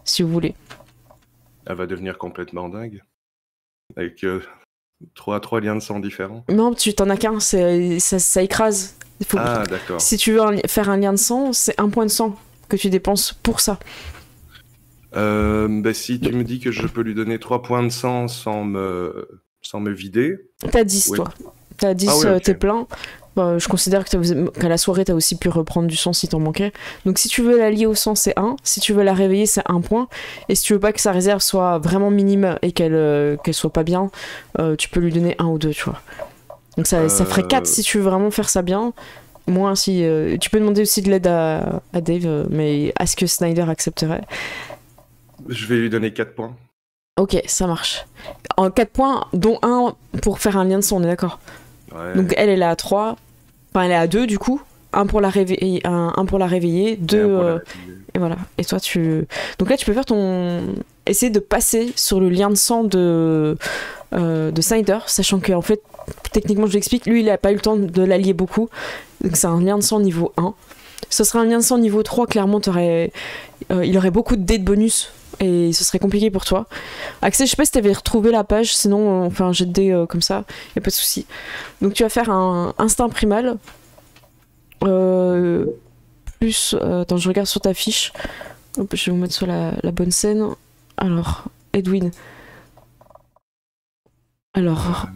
si vous voulez. Elle va devenir complètement dingue. Avec 3 liens de sang différents. Non, tu t'en as qu'un, ça écrase. Ah, d'accord. Si tu veux faire un lien de sang, c'est 1 point de sang que tu dépenses pour ça. Si tu me dis que je peux lui donner 3 points de sang sans me vider. T'as 10, Oui. toi. T'as 10, Ah ouais, ok. t'es plein. Je considère qu'à la soirée, t'as aussi pu reprendre du sang si t'en manquait. Donc si tu veux la lier au sang, c'est 1. Si tu veux la réveiller, c'est 1 point. Et si tu veux pas que sa réserve soit vraiment minime et qu'elle soit pas bien, tu peux lui donner 1 ou 2, tu vois. Donc ça ferait 4 si tu veux vraiment faire ça bien. Moins si... tu peux demander aussi de l'aide à Dave, mais est-ce que Snyder accepterait? Je vais lui donner 4 points. Ok, ça marche. En 4 points, dont 1 pour faire un lien de sang, on est d'accord. Ouais. Donc elle est à 3. Enfin, elle est à 2 du coup. un pour la réveiller, un pour la réveiller, deux. Et voilà. Et toi, donc là, tu peux faire essayer de passer sur le lien de sang de Snyder, sachant que en fait, techniquement, je l'explique, lui, il a pas eu le temps de l'allier beaucoup. Donc c'est un lien de sang niveau 1. Ce serait un lien de sang niveau 3, clairement, il aurait beaucoup de dés de bonus. Et ce serait compliqué pour toi. Axel, je sais pas si t'avais retrouvé la page, sinon on fait un jet de dés comme ça, y a pas de souci. Donc tu vas faire un instinct primal. Plus. Attends, je regarde sur ta fiche. Hop, je vais vous mettre sur la bonne scène. Alors, Edwin. Alors.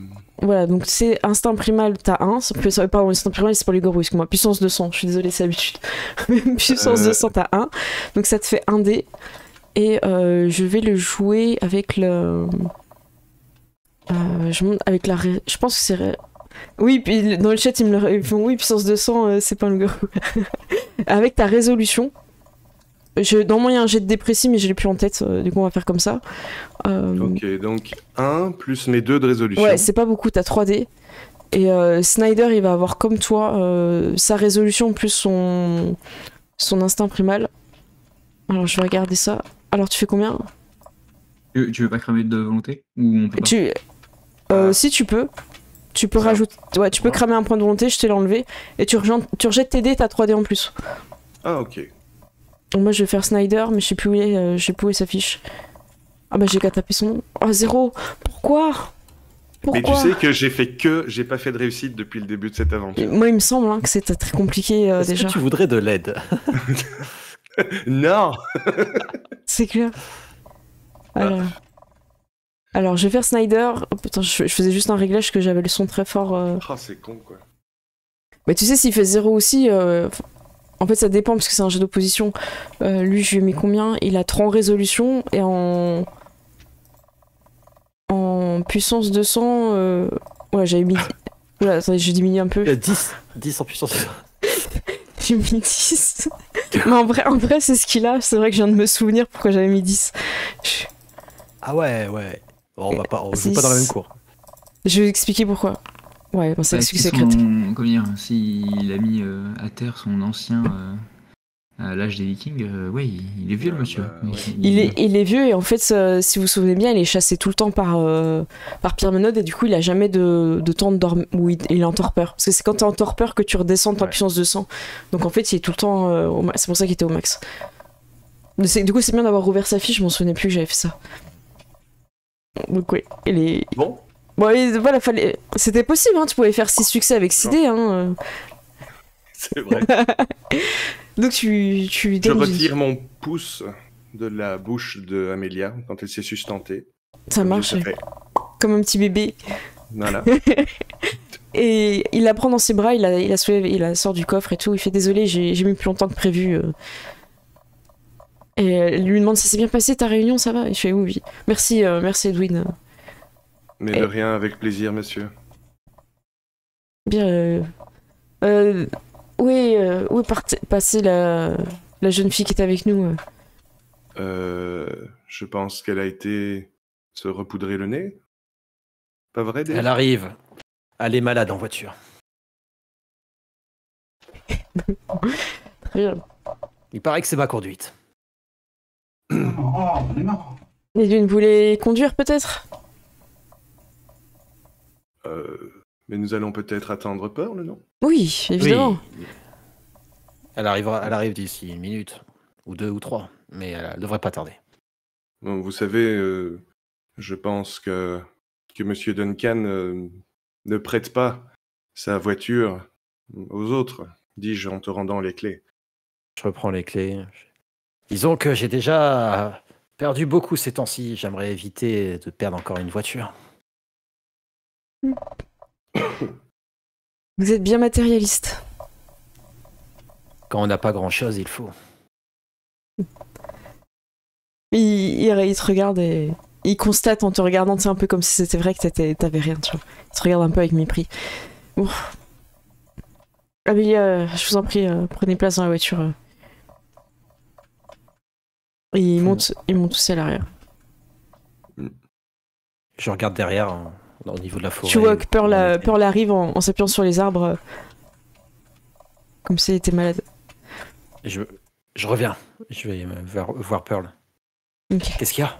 Voilà, donc c'est instinct primal, t'as 1. Pardon, instinct primal, c'est pour les gorous, excuse-moi. Puissance 200, je suis désolée, c'est l'habitude. Puissance 200, t'as 1. Donc ça te fait 1 dé. Et je vais le jouer avec le. Je pense que c'est. Oui, puis dans le chat, ils font oui, puissance 200, c'est pas un loup-garou. Avec ta résolution. Normalement, il y a un jet de déprécis, mais je l'ai plus en tête, du coup, on va faire comme ça. Ok, donc 1 plus mes 2 de résolution. Ouais, c'est pas beaucoup, t'as 3 dés. Et Snyder, il va avoir comme toi sa résolution plus son instinct primal. Alors, je vais regarder ça. Alors, tu fais combien ? Tu veux pas cramer de volonté ? Ou on peut pas Si tu peux. Tu peux rajouter. Ouais, tu peux cramer un point de volonté, je t'ai l'enlevé. Et tu rejettes tes dés, t'as 3 dés en plus. Ah, ok. Donc moi je vais faire Snyder, mais je sais plus où il s'affiche. Ah bah j'ai qu'à taper son nom. Oh 0. Pourquoi ? Mais tu sais que j'ai pas fait de réussite depuis le début de cette aventure. Moi il me semble que c'était très compliqué Est-ce déjà. que tu voudrais de l'aide ? Non. C'est clair. Alors je vais faire Snyder. Oh, putain, je faisais juste un réglage que j'avais le son très fort. Oh c'est con quoi. Mais tu sais s'il fait 0 aussi... En fait, ça dépend parce que c'est un jeu d'opposition. Lui, je lui ai mis combien ? Il a 3 en résolution et en puissance 200. Ouais, j'avais mis. Oula, attendez, j'ai diminué un peu. Il y a 10 en puissance. J'ai mis 10. Mais en vrai, c'est ce qu'il a. C'est vrai que je viens de me souvenir pourquoi j'avais mis 10. Ah ouais. Bon, on joue pas dans la même cour. Je vais expliquer pourquoi. Ouais, bon, c'est l'excuse secrète. Comment dire, s'il a mis à terre son ancien à l'âge des Vikings, ouais, il est vieux le monsieur. Il est vieux et en fait, si vous vous souvenez bien, il est chassé tout le temps par Pierre Menode et du coup, il a jamais de temps de dormir où il est en torpeur. Parce que c'est quand t'es en torpeur que tu redescends ta puissance de sang. Donc en fait, il est tout le temps. C'est pour ça qu'il était au max. Du coup, c'est bien d'avoir ouvert sa fiche, je m'en souvenais plus que j'avais fait ça. Donc, ouais, il est. Bon. Bon, voilà, c'était possible, hein, tu pouvais faire 6 succès avec 6 dés. Hein. C'est vrai. Donc tu Je retire mon pouce de la bouche de Amélia quand elle s'est sustentée. Ça marche. Ça fait... Comme un petit bébé. Voilà. Et il la prend dans ses bras, il la sort du coffre et tout. Il fait désolé, j'ai mis plus longtemps que prévu. Et elle lui demande si c'est bien passé ta réunion, ça va ? Il fait oui. Merci Edwin. Mais de rien, avec plaisir, monsieur. Bien. Où est passée la jeune fille qui est avec nous Je pense qu'elle a été se repoudrer le nez. Pas vrai, Dave ? Elle arrive. Elle est malade en voiture. Très bien. Il paraît que c'est ma conduite. Edwin voulait conduire peut-être ? Mais nous allons peut-être attendre Pearl, non ? Oui, évidemment. Oui. Elle arrive d'ici 1 minute, ou 2 ou 3, mais elle devrait pas tarder. Bon, vous savez, je pense que Monsieur Duncan ne prête pas sa voiture aux autres, dis-je en te rendant les clés. Je reprends les clés. Disons que j'ai déjà perdu beaucoup ces temps-ci. J'aimerais éviter de perdre encore une voiture. Vous êtes bien matérialiste. Quand on n'a pas grand-chose, il faut. Il te regarde et il constate en te regardant, c'est un peu comme si c'était vrai que t'avais rien, tu vois. Il te regarde un peu avec mépris. Bon. Amélie, je vous en prie, prenez place dans la voiture. Et il monte aussi à l'arrière. Je regarde derrière, au niveau de la forêt. Tu vois que Pearl arrive en s'appuyant sur les arbres. comme si elle était malade. Je reviens. Je vais voir Pearl. Ok. Qu'est-ce qu'il y a?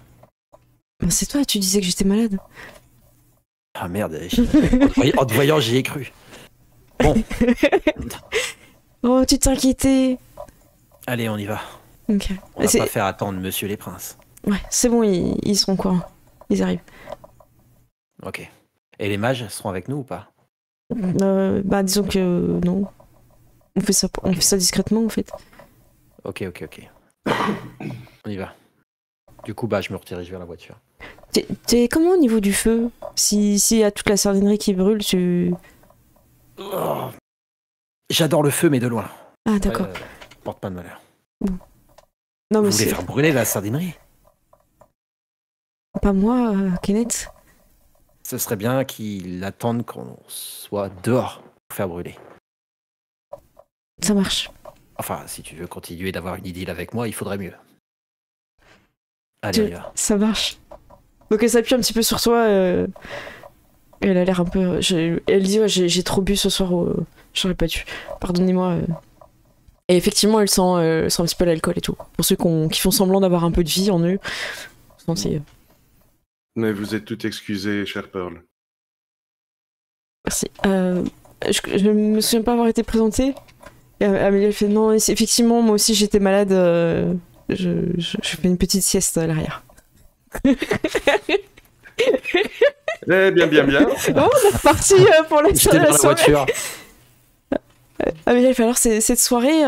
Ben, c'est toi, tu disais que j'étais malade. Ah merde, en te voyant, j'y ai cru. Bon, Oh, tu t'inquiétais. allez, on y va. Ok. On va C'est- pas faire attendre Monsieur les Princes. Ouais, c'est bon, ils seront quoi? Ils arrivent. Ok. Et les mages seront avec nous ou pas? Bah, disons que non. On fait ça discrètement, en fait. Ok. On y va. Du coup, je me redirige vers la voiture. T'es comment au niveau du feu? Si y a toute la sardinerie qui brûle, tu... Oh, j'adore le feu, mais de loin. Ah, d'accord. Porte pas de malheur. Non, mais Vous voulez c'est faire brûler la sardinerie? pas moi, Kenneth. Ce serait bien qu'il attende qu'on soit dehors pour faire brûler. Ça marche. Enfin, si tu veux continuer d'avoir une idylle avec moi, il faudrait mieux. Allez, on y va. Ça marche. Donc elle s'appuie un petit peu sur toi. Elle a l'air un peu... Elle dit, ouais, j'ai trop bu ce soir. J'aurais pas dû. Pardonnez-moi. Et effectivement, elle sent un petit peu l'alcool et tout. Pour ceux qui font semblant d'avoir un peu de vie en eux. Mais vous êtes tout excusé, chère Pearl. Merci. Je me souviens pas avoir été présentée. Et Amélie, elle fait non, effectivement, moi aussi j'étais malade. Je fais une petite sieste à l'arrière. Eh bien. Bon, on est reparti pour la Je démarre la soirée. voiture. Amélie, elle fait alors cette soirée.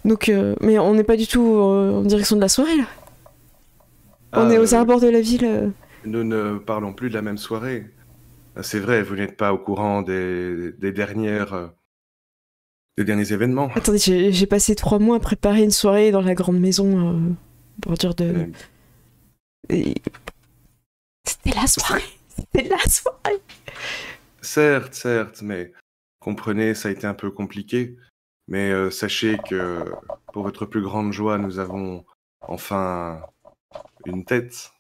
Donc, mais on n'est pas du tout en direction de la soirée là. On est aux abords de la ville. Nous ne parlons plus de la même soirée. C'est vrai, vous n'êtes pas au courant des derniers événements. Attendez, j'ai passé 3 mois à préparer une soirée dans la grande maison pour dire de. Et... C'était la soirée. C'était la soirée. Certes, mais comprenez, ça a été un peu compliqué. Mais sachez que pour votre plus grande joie, nous avons enfin une tête.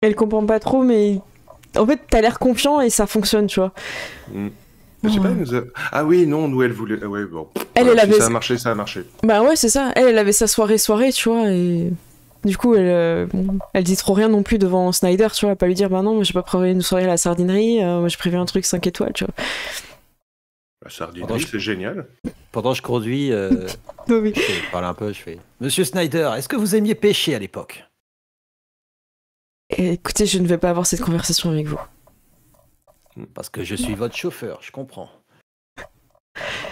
Elle comprend pas trop, mais en fait, t'as l'air confiant et ça fonctionne, tu vois. Je sais pas, ah oui, non, nous, elle voulait... Ouais, bon. Elle Voilà, avait... si ça a marché, ça a marché. Bah ouais, c'est ça. Elle avait sa soirée, tu vois, et... Du coup, elle dit trop rien non plus devant Snyder, tu vois, pas lui dire, bah non, moi j'ai pas prévu une soirée à la sardinerie, moi j'ai prévu un truc 5 étoiles, tu vois. La sardinerie, c'est génial. Pendant que je conduis, Oui. je parle un peu, je fais... Monsieur Snyder, est-ce que vous aimiez pêcher à l'époque? Et écoutez, je ne vais pas avoir cette conversation avec vous. Parce que je suis votre chauffeur, je comprends.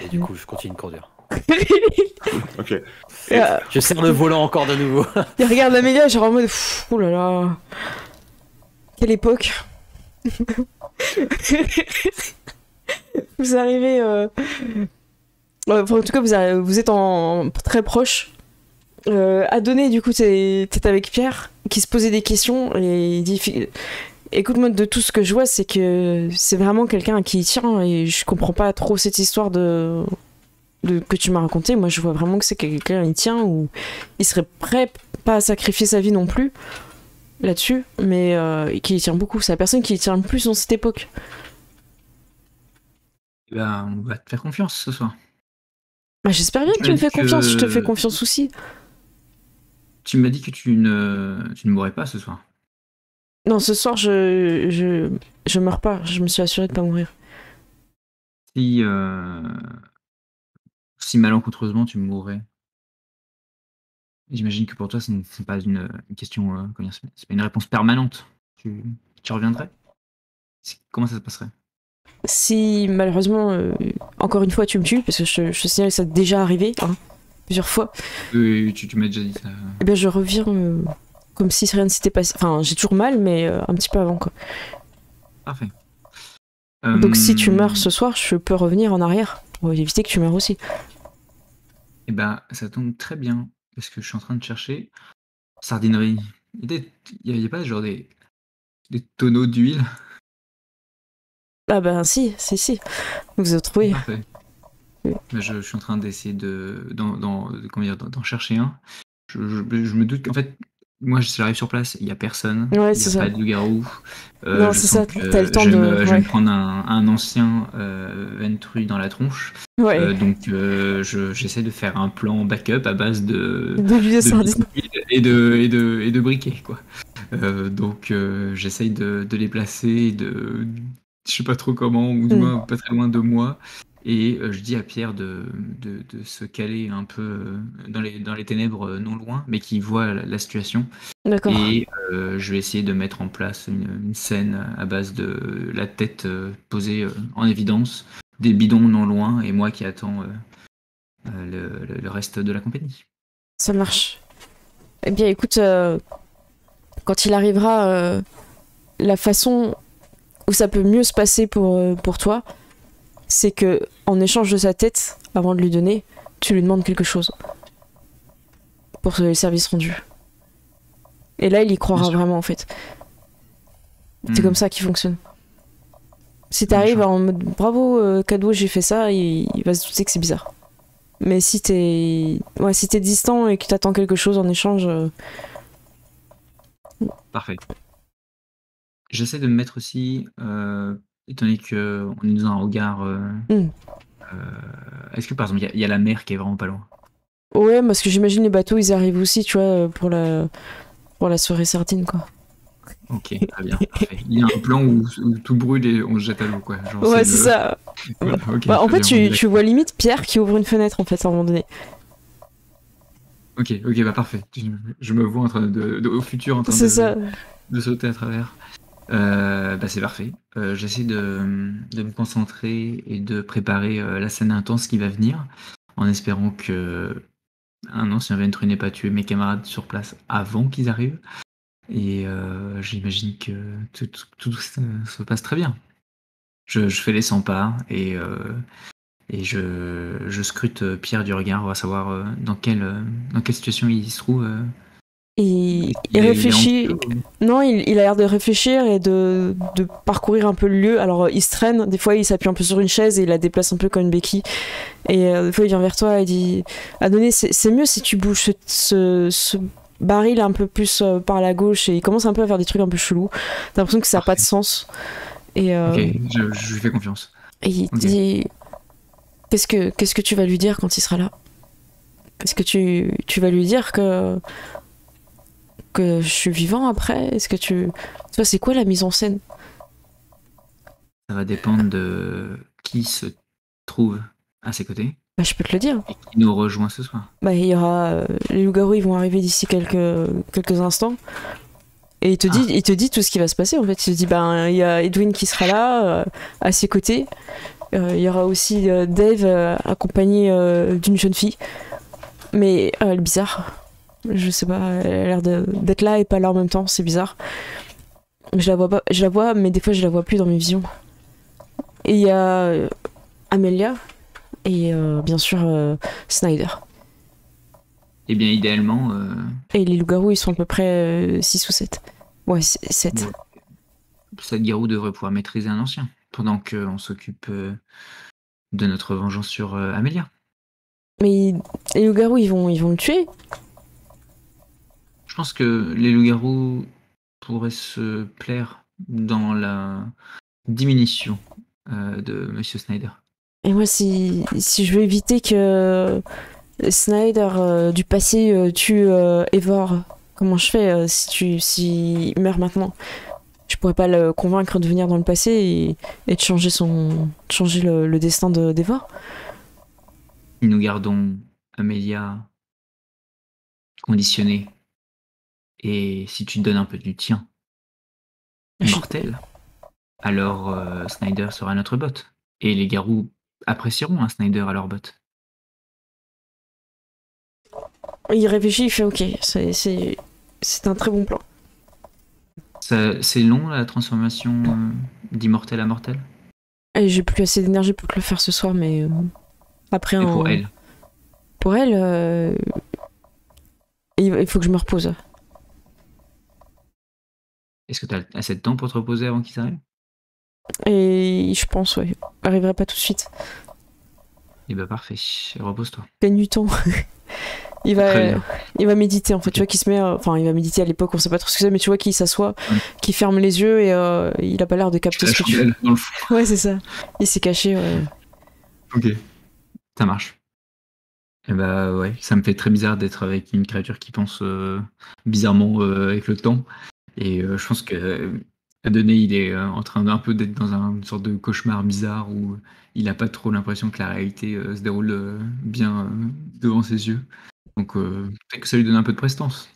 Et du coup, je continue de conduire. Ok. Je serre le volant encore de nouveau. Il regarde Amélia, genre en mode, oh là là, quelle époque. Vous arrivez... Enfin, en tout cas, vous êtes très proche. Adonné, du coup, t'es avec Pierre, qui se posait des questions, et il dit... Écoute-moi, de tout ce que je vois, c'est que c'est vraiment quelqu'un à qui il tient, et je comprends pas trop cette histoire que tu m'as raconté. Moi, je vois vraiment que c'est quelqu'un qui tient, ou il serait prêt, pas à sacrifier sa vie non plus, là-dessus, mais qui y tient beaucoup. C'est la personne qui y tient le plus dans cette époque. Ben, on va te faire confiance ce soir. Bah, j'espère bien que tu me fais confiance, je te fais confiance aussi. Tu m'as dit que tu ne mourrais pas ce soir. Non, ce soir, je meurs pas. Je me suis assurée de pas mourir. Si malencontreusement tu mourrais, j'imagine que pour toi, ce n'est pas une question, c'est pas une réponse permanente. Tu reviendrais? Comment ça se passerait? Si malheureusement, encore une fois, tu me tues, parce que je te signale que ça a déjà arrivé, hein, plusieurs fois, Oui, tu m'as déjà dit ça. eh bien je reviens comme si rien ne s'était passé. Enfin, j'ai toujours mal, mais un petit peu avant, quoi. Parfait. Donc si tu meurs ce soir, je peux revenir en arrière pour éviter que tu meurs aussi. Eh ben, ça tombe très bien, parce que je suis en train de chercher sardinerie. Il y a pas genre des tonneaux d'huile? Ah ben si. Vous avez trouvé. Parfait. Oui. Je suis en train d'essayer d'en chercher un. Je me doute qu'en fait, moi, j'arrive sur place, il y a personne, Ouais, il y c'est a ça. pas de loup-garou. Non, Je c'est sens ça, que t'as le temps je vais de... me, je vais me Ouais. prendre un ancien Ventru dans la tronche. Ouais. Donc, j'essaie de faire un plan backup à base De l'huile de de sardine. biscuits et de briquets, quoi. Donc, j'essaye de les placer, je sais pas trop comment, ou du Mm. moins pas très loin de moi. Et je dis à Pierre de se caler un peu dans les ténèbres non loin, mais qui voit la situation. D'accord. Et je vais essayer de mettre en place une scène à base de la tête posée en évidence, des bidons non loin, et moi qui attends le reste de la compagnie. Ça marche. Eh bien, écoute, quand il arrivera, la façon où ça peut mieux se passer pour toi, c'est que en échange de sa tête, avant de lui donner, tu lui demandes quelque chose pour le service rendu. Et là, il y croira Bien sûr. vraiment, en fait. C'est Hmm. comme ça qu'il fonctionne. Si Bien t'arrives sûr. en mode bravo, cadeau, j'ai fait ça, il va se douter que c'est bizarre. Mais si t'es distant et que t'attends quelque chose en échange, Parfait. J'essaie de me mettre aussi, étant donné qu'on est dans un regard. Hmm. Est-ce que par exemple, il y a la mer qui est vraiment pas loin? Ouais, parce que j'imagine les bateaux, ils arrivent aussi, tu vois, pour la soirée sardine, quoi. Ok, très bien, parfait. Il y a un plan où tout brûle et on se jette à l'eau, quoi. Genre, Ouais, c'est ça. Voilà, ok, Bah, en très fait, bien, on est tu d'accord. vois limite Pierre qui ouvre une fenêtre, en fait, à un moment donné. Ok, bah parfait. Je me vois en train au futur en train C'est ça. de sauter à travers. Bah c'est parfait. J'essaie de me concentrer et de préparer la scène intense qui va venir, en espérant que un ancien Ventru n'ait pas tué mes camarades sur place avant qu'ils arrivent. Et j'imagine que tout se passe très bien. Je fais les 100 pas et je scrute Pierre du regard. On va savoir dans quelle situation il se trouve. Il Il est réfléchit. anxieux ou- Non, il a l'air de réfléchir et de parcourir un peu le lieu. Alors, il se traîne. Des fois, il s'appuie un peu sur une chaise et il la déplace un peu comme une béquille. Et des fois, il vient vers toi et dit Adonis, c'est mieux si tu bouges ce baril un peu plus par la gauche. Et il commence un peu à faire des trucs un peu chelous. T'as l'impression que ça n'a pas de Parfait. sens. Et, Ok, je lui fais confiance. et il te Ok. dit qu'est-ce que tu vas lui dire quand il sera là? Est-ce que tu vas lui dire que je suis vivant après? Est-ce que tu vois, c'est quoi la mise en scène? Ça va dépendre de qui se trouve à ses côtés Bah, je peux te le dire. et qui nous rejoint ce soir. Bah, il y aura les loups-garous, ils vont arriver d'ici quelques instants. Et il te dit tout ce qui va se passer en fait. Il te dit ben il y a Edwin qui sera là à ses côtés. Il y aura aussi Dave accompagné d'une jeune fille. Mais elle est bizarre. Je sais pas, elle a l'air d'être là et pas là en même temps, c'est bizarre. Je la vois pas, je la vois, mais des fois je la vois plus dans mes visions. Et il y a Amelia et bien sûr Snyder. Eh bien, idéalement, Et les loups-garous, ils sont à peu près 6 ou 7. Ouais, 7. bon, cette Garou devrait pouvoir maîtriser un ancien pendant qu'on s'occupe de notre vengeance sur Amélia. Mais les loups-garous, ils vont le tuer. Je pense que les loups-garous pourraient se plaire dans la diminution de Monsieur Snyder. Et moi, si je veux éviter que Snyder du passé tue Eivor, comment je fais si il meurt maintenant? Je pourrais pas le convaincre de venir dans le passé et de changer le destin d'Eivor. Si nous gardons Amélia conditionnée, et si tu donnes un peu du tien, mortel, alors Snyder sera notre bot. Et les garous apprécieront un Snyder à leur bot. Il réfléchit, il fait ok, c'est un très bon plan. C'est long la transformation d'immortel à mortel? Et j'ai plus assez d'énergie pour te le faire ce soir, mais après Et pour elle? Pour elle, il faut que je me repose. Est-ce que tu as assez de temps pour te reposer avant qu'ils arrivent? Et je pense, ouais. J'arriverai pas tout de suite. Eh ben parfait, repose-toi. Gagne du temps. Il Très bien. va méditer en fait, Ok. tu vois, qu'il se met, enfin il va méditer à l'époque, on sait pas trop ce que c'est, mais tu vois qu'il s'assoit, Ouais. qu'il ferme les yeux et il a pas l'air de Tu capter fais la ce que tu fais. chandelle dans le fond. Ouais, c'est ça. Il s'est caché, ouais. Ok, ça marche. Et bah ouais, ça me fait très bizarre d'être avec une créature qui pense bizarrement avec le temps. Et je pense que Adonai, il est en train d'un peu d'être dans une sorte de cauchemar bizarre où il a pas trop l'impression que la réalité se déroule bien devant ses yeux. Donc peut-être que ça lui donne un peu de prestance.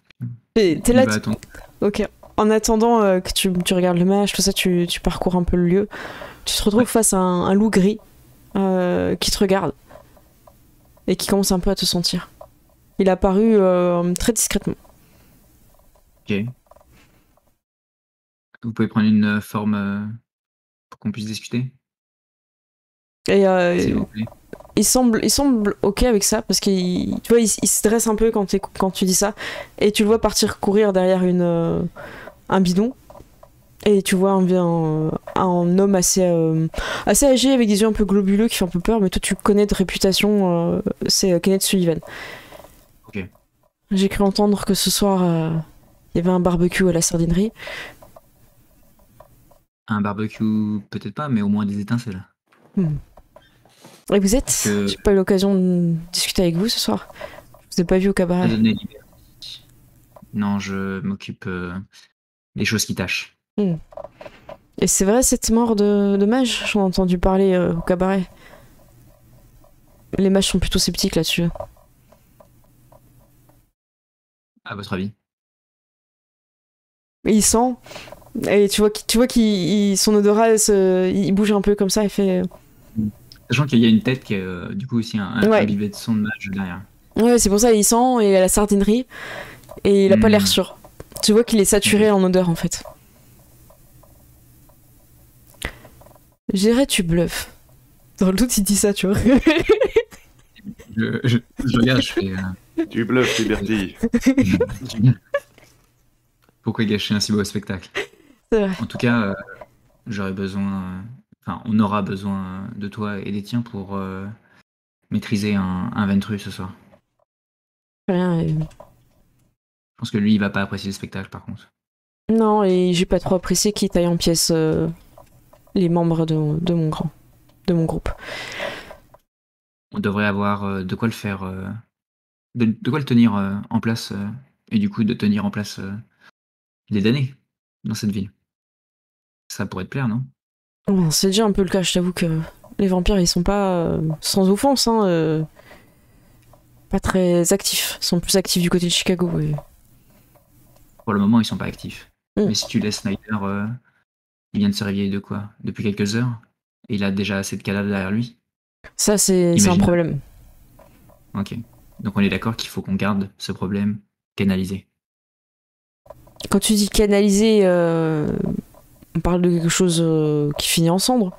T'es Il là, va attendre. ok. En attendant que tu regardes le match, tout ça, tu parcours un peu le lieu. Tu te retrouves Ouais. face à un loup gris qui te regarde et qui commence un peu à te sentir. Il a apparu très discrètement. Ok. Vous pouvez prendre une forme pour qu'on puisse discuter, Et s'il vous plaît. il semble ok avec ça parce qu'il, tu vois, il se dresse un peu quand tu dis ça et tu le vois partir courir derrière un bidon. Et tu vois un homme assez âgé avec des yeux un peu globuleux qui fait un peu peur, mais toi tu connais de réputation, c'est Kenneth Sullivan. Ok. J'ai cru entendre que ce soir il y avait un barbecue à la sardinerie. Un barbecue, peut-être pas, mais au moins des étincelles. Hmm. Et vous êtes? Que J'ai pas eu l'occasion de discuter avec vous ce soir. Je vous ai pas vu au cabaret. Adonai Liberty. Non, je m'occupe des choses qui tâchent. Hmm. Et c'est vrai cette mort de mage? J'en ai entendu parler au cabaret. Les mages sont plutôt sceptiques là-dessus. À votre avis? Et il sent, et tu vois qu'il son odorat il bouge un peu comme ça, il fait. Sachant qu'il y a une tête qui est du coup aussi un Ouais. bivet de son de mage derrière. Ouais, c'est pour ça il sent et à la sardinerie et il a pas l'air Hmm. sûr. Tu vois qu'il est saturé en odeur en fait. Je dirais tu bluffes. Dans le doute il dit ça, tu vois. Je regarde, je fais. Tu bluffes, Liberty. Pourquoi gâcher un si beau spectacle? C'est vrai. En tout cas, j'aurais besoin. Enfin, on aura besoin de toi et des tiens pour maîtriser un Ventru ce soir. Rien. Je pense que lui, il va pas apprécier le spectacle par contre. Non, et j'ai pas trop apprécié qu'il taille en pièces les membres de mon groupe. On devrait avoir de quoi le faire. De quoi le tenir en place. Et du coup, de tenir en place les damnés dans cette ville. Ça pourrait te plaire, non? Ouais, c'est déjà un peu le cas, je t'avoue que les vampires ils sont pas, sans offense, hein, pas très actifs. Ils sont plus actifs du côté de Chicago. Ouais. Pour le moment, ils sont pas actifs. Mm. Mais si tu laisses Snyder, il vient de se réveiller de quoi? Depuis quelques heures. Et il a déjà assez de cadavres derrière lui. Ça c'est un Imagine. problème. Ok. Donc on est d'accord qu'il faut qu'on garde ce problème canalisé. Quand tu dis canaliser, on parle de quelque chose qui finit en cendres.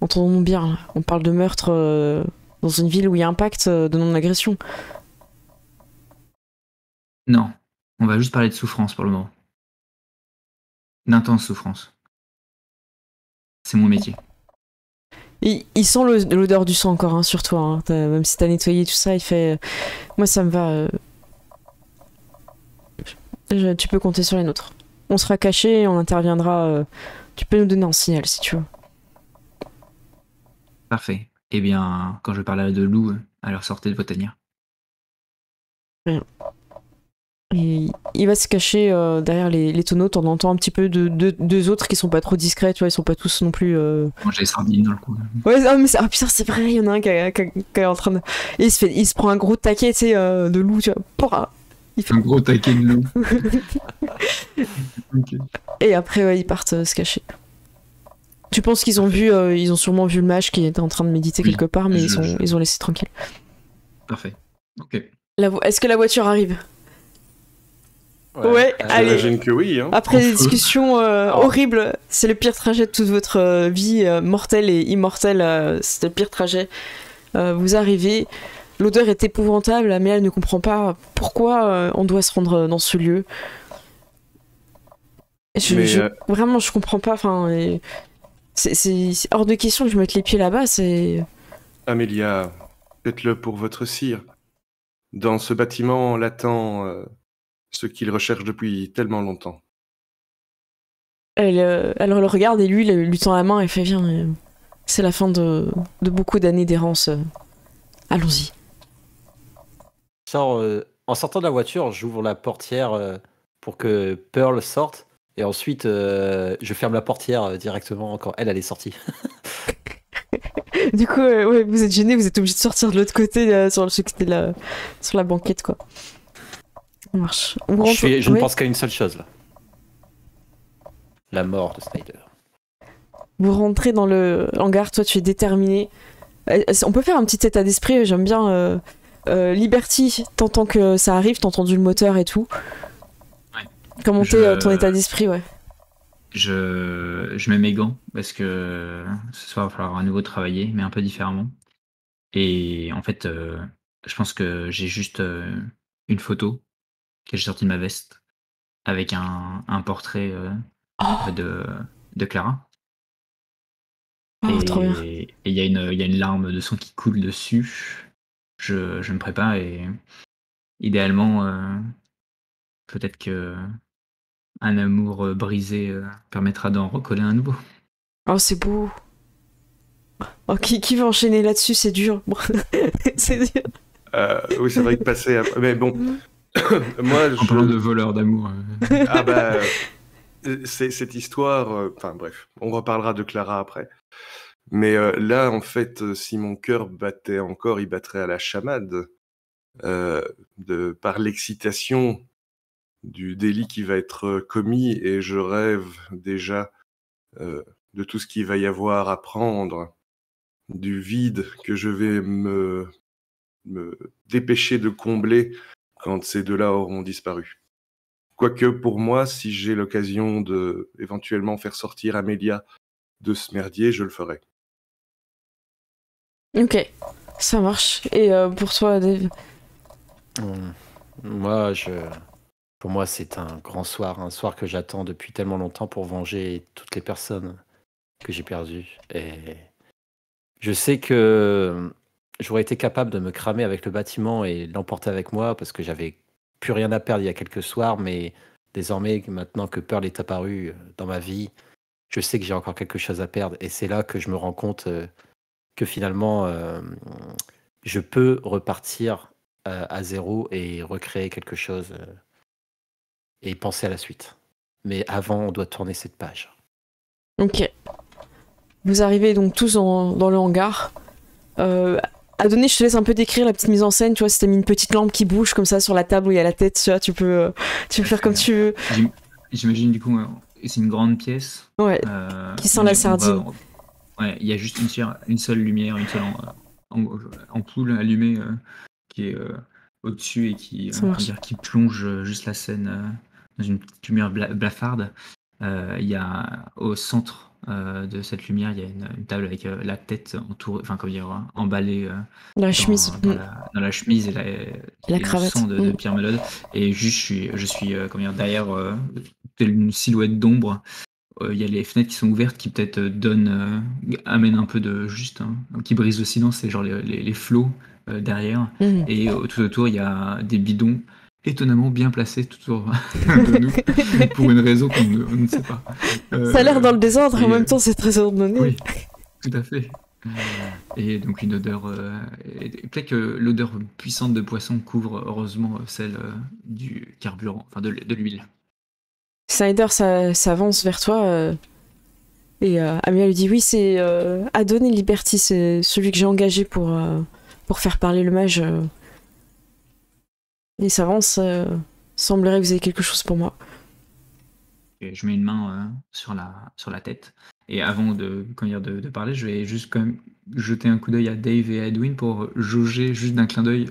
Entendons-nous bien, là. On parle de meurtre dans une ville où il y a un pacte de non-agression. Non. On va juste parler de souffrance pour le moment. D'intense souffrance. C'est mon métier. Il sent l'odeur du sang encore hein, sur toi, hein. Même si t'as nettoyé tout ça, il fait. Moi ça me va. Tu peux compter sur les nôtres. On sera cachés, on interviendra. Tu peux nous donner un signal si tu veux. Parfait. Eh bien, quand je parlerai de loup, alors sortez de vos tanières. Et il va se cacher derrière les tonneaux. T'en entends un petit peu de deux autres qui sont pas trop discrets, tu vois, ils sont pas tous non plus. Manger les sardines dans le coup. Ouais, ah, mais putain, c'est vrai, il y en a un qui est en train de. Et il se prend un gros taquet, tu sais, de loup, tu vois. Pouah. Il fait... Un gros taquet de loup. Ok. Et après, ouais, ils partent se cacher. Tu penses qu'ils ont vu, ils ont sûrement vu le mage qui était en train de méditer Oui, quelque part, mais je- ils ont laissé tranquille. Parfait. Ok. Est-ce que la voiture arrive? Ouais, allez. J'imagine que oui. Hein. Après des Enfin. discussions horribles, c'est le pire trajet de toute votre vie mortelle et immortelle. C'est le pire trajet. Vous arrivez, l'odeur est épouvantable, mais elle ne comprend pas pourquoi on doit se rendre dans ce lieu. Vraiment, je comprends pas. Enfin, c'est hors de question que je mette les pieds là-bas. C'est Amélia, faites-le pour votre cire. Dans ce bâtiment l'attend ce qu'il recherche depuis tellement longtemps. Elle le regarde et lui tend la main et fait viens. C'est la fin de beaucoup d'années d'errance. Allons-y. En sortant de la voiture, j'ouvre la portière pour que Pearl sorte. Et ensuite, je ferme la portière directement quand elle est sortie. Du coup, ouais, vous êtes gêné, vous êtes obligé de sortir de l'autre côté sur la banquette, quoi. Ça marche. Je ne pense qu'à une seule chose, là. La mort de Snyder. Vous rentrez dans le hangar, toi tu es déterminé. On peut faire un petit état d'esprit, j'aime bien. Liberty, t'entends que ça arrive, t'as entendu le moteur et tout. Ouais. Comment t'es ton état d'esprit, ouais. Je mets mes gants parce que ce soir il va falloir à nouveau travailler, mais un peu différemment. Et en fait, je pense que j'ai juste une photo que j'ai sortie de ma veste avec un portrait de Clara. Oh, trop bien. Et il y a une larme de sang qui coule dessus. Je me prépare et idéalement, peut-être que un amour brisé permettra d'en recoller un nouveau. Oh, c'est beau. Oh, qui va enchaîner là-dessus, c'est dur. C'est dur. Oui, c'est vrai que passer... Mais bon, moi, En parlant de voleur d'amour. Ah bah, c'est cette histoire... Enfin bref, on reparlera de Clara après. Mais là, en fait, si mon cœur battait encore, il battrait à la chamade. Par l'excitation du délit qui va être commis, et je rêve déjà de tout ce qu'il va y avoir à prendre, du vide que je vais me dépêcher de combler quand ces deux-là auront disparu. Quoique pour moi, si j'ai l'occasion de éventuellement faire sortir Amélia de ce merdier, je le ferai. Ok, ça marche. Et pour toi, Dave? Pour moi, c'est un grand soir, un soir que j'attends depuis tellement longtemps pour venger toutes les personnes que j'ai perdues. Et je sais que j'aurais été capable de me cramer avec le bâtiment et l'emporter avec moi parce que j'avais plus rien à perdre il y a quelques soirs, mais désormais, maintenant que Pearl est apparue dans ma vie, je sais que j'ai encore quelque chose à perdre. Et c'est là que je me rends compte que finalement, je peux repartir à zéro et recréer quelque chose et penser à la suite. Mais avant, on doit tourner cette page. Ok. Vous arrivez donc tous dans le hangar. Adonis, je te laisse un peu décrire la petite mise en scène. Tu vois, si t'as mis une petite lampe qui bouge comme ça sur la table où il y a la tête, tu vois, tu peux faire comme tu veux. J'imagine du coup, c'est une grande pièce. Ouais. Qui sent la sardine. Ouais, il y a juste une seule lumière, une seule ampoule allumée qui est au-dessus et qui plonge juste la scène dans une petite lumière blafarde. Il y a au centre de cette lumière, il y a une table avec la tête entourée, enfin comment dire, emballée chemise. Dans la chemise et la cravate. Le sang de Pierre Melode. Et juste, je suis comment dire, derrière une silhouette d'ombre. Il y a les fenêtres qui sont ouvertes qui peut-être amènent un peu de juste un petit brise de silence, et genre les flots derrière. Et tout autour, il y a des bidons étonnamment bien placés tout autour de nous pour une raison qu'on ne sait pas. Ça a l'air dans le désordre, en même temps c'est très ordonné. Oui, tout à fait. Et donc une odeur... peut-être que l'odeur puissante de poisson couvre heureusement celle du carburant, enfin de l'huile. Snyder s'avance vers toi et Amélia lui dit oui, c'est Adonai Liberty, c'est celui que j'ai engagé pour faire parler le mage. Il s'avance, semblerait que vous ayez quelque chose pour moi. Et je mets une main sur la tête, et avant de parler, je vais juste quand même jeter un coup d'œil à Dave et à Edwin pour jauger juste d'un clin d'œil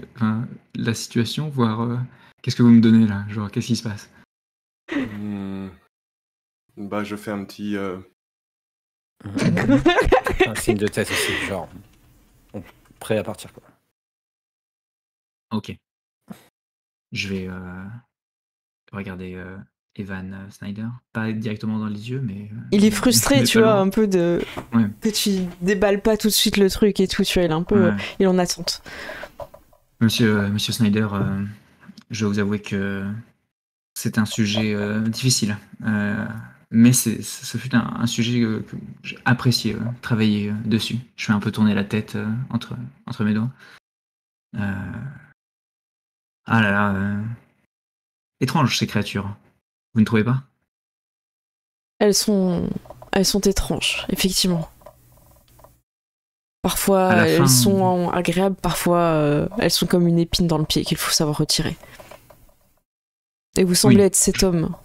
la situation, voir qu'est-ce que vous me donnez là, genre qu'est-ce qui se passe. Bah, je fais un petit... un signe de tête aussi, genre prêt à partir, quoi. Ok. Je vais regarder Evan Snyder, pas directement dans les yeux, mais... il est frustré, tu vois, un peu de... Ouais. Que tu déballes pas tout de suite le truc et tout, tu vois, il est un peu... il est en attente. Monsieur Snyder, je dois vous avouer que c'est un sujet difficile. Mais ce fut un sujet que j'ai apprécié travailler dessus. Je fais un peu tourner la tête entre mes doigts. Ah là là, étranges ces créatures. Vous ne trouvez pas? Elles sont étranges, effectivement. Parfois, À la fin, elles sont agréables, parfois, elles sont comme une épine dans le pied qu'il faut savoir retirer. Et vous semblez Oui. être cet homme,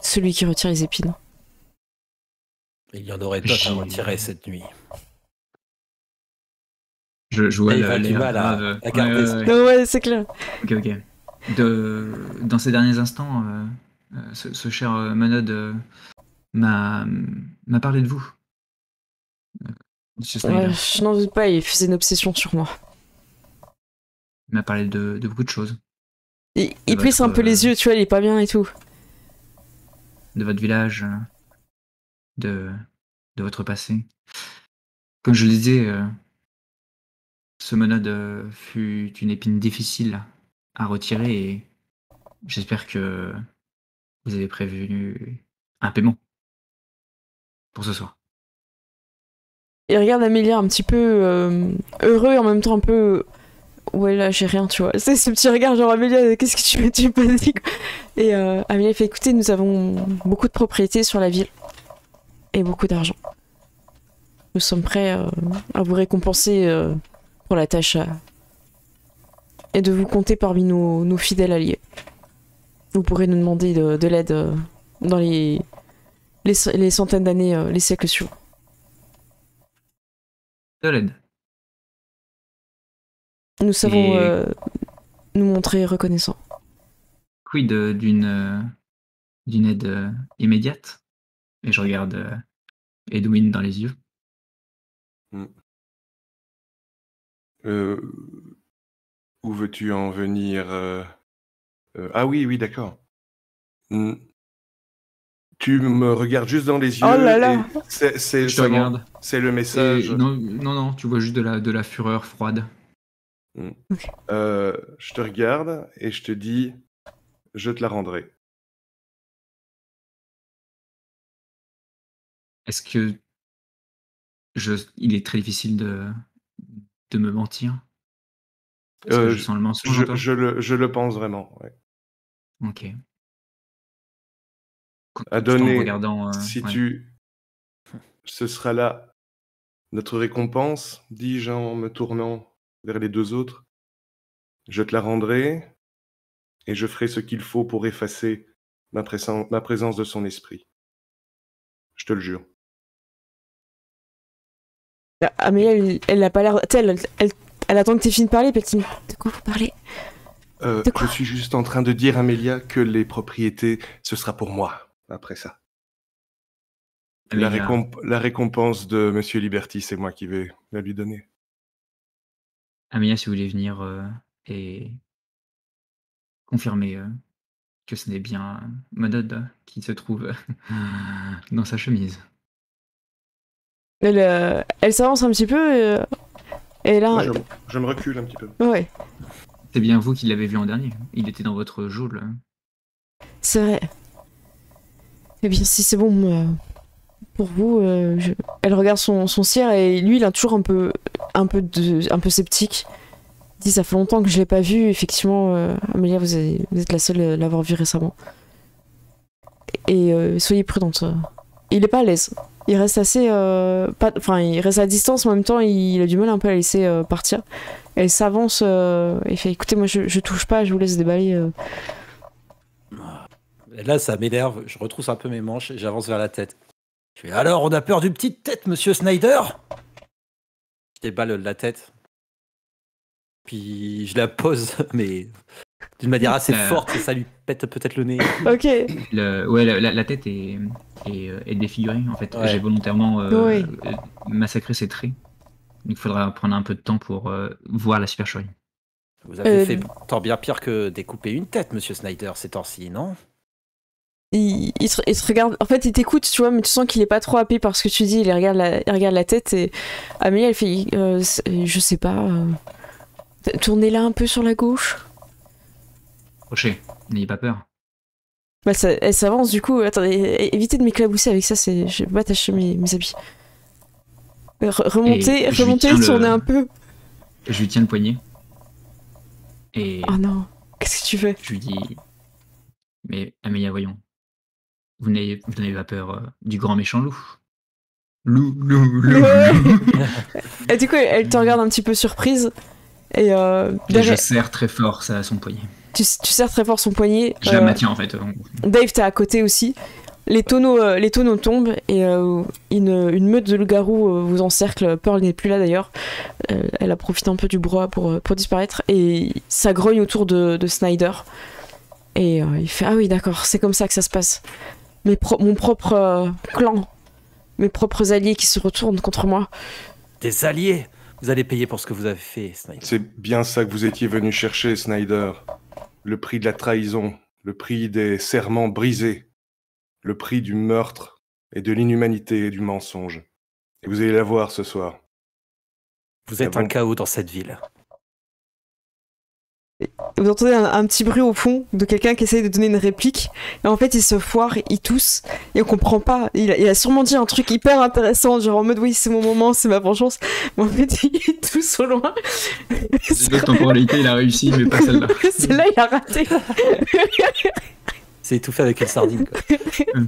celui qui retire les épines. Il y en aurait d'autres à retirer cette nuit. je vois Et il va du l'air mal à grave. garder ça. Ouais, c'est clair. Ok. Dans ces derniers instants, ce cher Manod m'a parlé de vous, Monsieur Snyder. Ouais, je n'en doute pas, il faisait une obsession sur moi. Il m'a parlé de beaucoup de choses. Il plisse un peu les yeux, tu vois, il est pas bien et tout. De votre village, de votre passé. Comme je le disais, ce Manod fut une épine difficile à retirer et j'espère que vous avez prévu un paiement pour ce soir. Il regarde Amélia un petit peu heureux et en même temps un peu... Ouais, là, j'ai rien, tu vois. C'est ce petit regard, genre, Amélia, qu'est-ce que tu fais? Tu paniques. Et Amélia fait, écoutez, nous avons beaucoup de propriétés sur la ville. Et beaucoup d'argent. Nous sommes prêts à vous récompenser pour la tâche et de vous compter parmi nos fidèles alliés. Vous pourrez nous demander de l'aide dans les centaines d'années, les siècles suivants. De l'aide. Nous savons Et- nous montrer reconnaissants. Quid d'une aide immédiate? Et je regarde Edwin dans les yeux. Euh, Où veux-tu en venir Ah oui, d'accord. Tu me regardes juste dans les yeux. Oh là là. et c'est Je te regarde. C'est le Et message. non, tu vois juste de la fureur froide. Je te regarde et je te dis, je te la rendrai. Est-ce que il est très difficile de me mentir? Est-ce que je sens le mensonge en toi? Je le pense vraiment. Ouais. Ok. À Tout en donner, regardant. si Ouais. ce sera là notre récompense, dis-je en me tournant vers les deux autres. Je te la rendrai et je ferai ce qu'il faut pour effacer ma présence de son esprit. Je te le jure. Amélia, elle n'a pas l'air... Tu sais, elle attend que tu aies fini de parler, puis elle te dit, de quoi vous parlez? De quoi? Je suis juste en train de dire, Amélia, que les propriétés, ce sera pour moi, après ça. Amélia, La récompense de Monsieur Liberty, c'est moi qui vais la lui donner. Amélia, si vous voulez venir et confirmer que ce n'est bien Manod qui se trouve dans sa chemise. Elle s'avance un petit peu, et là... Moi, je me recule un petit peu. Ouais, C'est bien vous qui l'avez vu en dernier. Il était dans votre geôle. c'est vrai. Eh bien, si c'est bon pour vous, elle regarde son cire, et lui, il a toujours un peu sceptique. Il dit, ça fait longtemps que je l'ai pas vu, effectivement, Amélia, vous êtes la seule à l'avoir vu récemment. Et soyez prudente. Il est pas à l'aise. Il reste assez... il reste à distance, mais en même temps, il a du mal un peu à laisser partir. Elle s'avance et fait, écoutez, moi, je touche pas, je vous laisse déballer. Et là, ça m'énerve. Je retrousse un peu mes manches et j'avance vers la tête. Je fais, alors, on a peur d'une petite tête, monsieur Snyder? Je déballe la tête. Puis je la pose, mais d'une manière assez forte, et ça lui pète peut-être le nez. Ok. La tête est défigurée, en fait. Ouais. J'ai volontairement Ouais. massacré ses traits. Il faudra prendre un peu de temps pour voir la supercherie. Vous avez fait tant bien pire que découper une tête, monsieur Snyder, ces temps-ci, non? Il te regarde, en fait il t'écoute, tu vois, mais tu sens qu'il est pas trop happé par ce que tu dis, il regarde la tête, et Amélie elle fait je sais pas, Tournez-la un peu sur la gauche. Approchez, n'ayez pas peur. Bah, elle s'avance du coup. Attendez, évitez de m'éclabousser avec ça, je vais pas attacher mes habits. Remontez, tournez un peu. Je lui tiens le poignet. Et Oh non, qu'est-ce que tu fais? je lui dis, mais Amélia, voyons, vous n'avez pas peur du grand méchant loup. Loup. Et du coup, elle te regarde un petit peu surprise. Et Et derrière, je serre très fort ça à son poignet. tu serres très fort son poignet. Je la maintiens en fait. Dave, t'es à côté aussi. Les tonneaux tombent et une meute de loups-garous vous encercle. Pearl n'est plus là d'ailleurs. Elle a profité un peu du brouhaha pour disparaître. Et ça grogne autour de Snyder. Et il fait ah oui, d'accord, c'est comme ça que ça se passe. Mon propre clan, mes propres alliés qui se retournent contre moi. Des alliés. Vous allez payer pour ce que vous avez fait, Snyder. C'est bien ça que vous étiez venu chercher, Snyder. Le prix de la trahison, le prix des serments brisés, le prix du meurtre et de l'inhumanité et du mensonge. Et vous allez la voir ce soir. Vous êtes un chaos dans cette ville. Vous entendez un petit bruit au fond de quelqu'un qui essaye de donner une réplique. Et en fait, il se foire, il tousse. Et on comprend pas. Il a sûrement dit un truc hyper intéressant, genre en mode oui, c'est mon moment, c'est ma vengeance. Mais en fait, il tousse au loin. L'autre temporalité, il a réussi, mais pas celle-là. Celle-là, il a raté. C'est étouffé avec une sardine, quoi.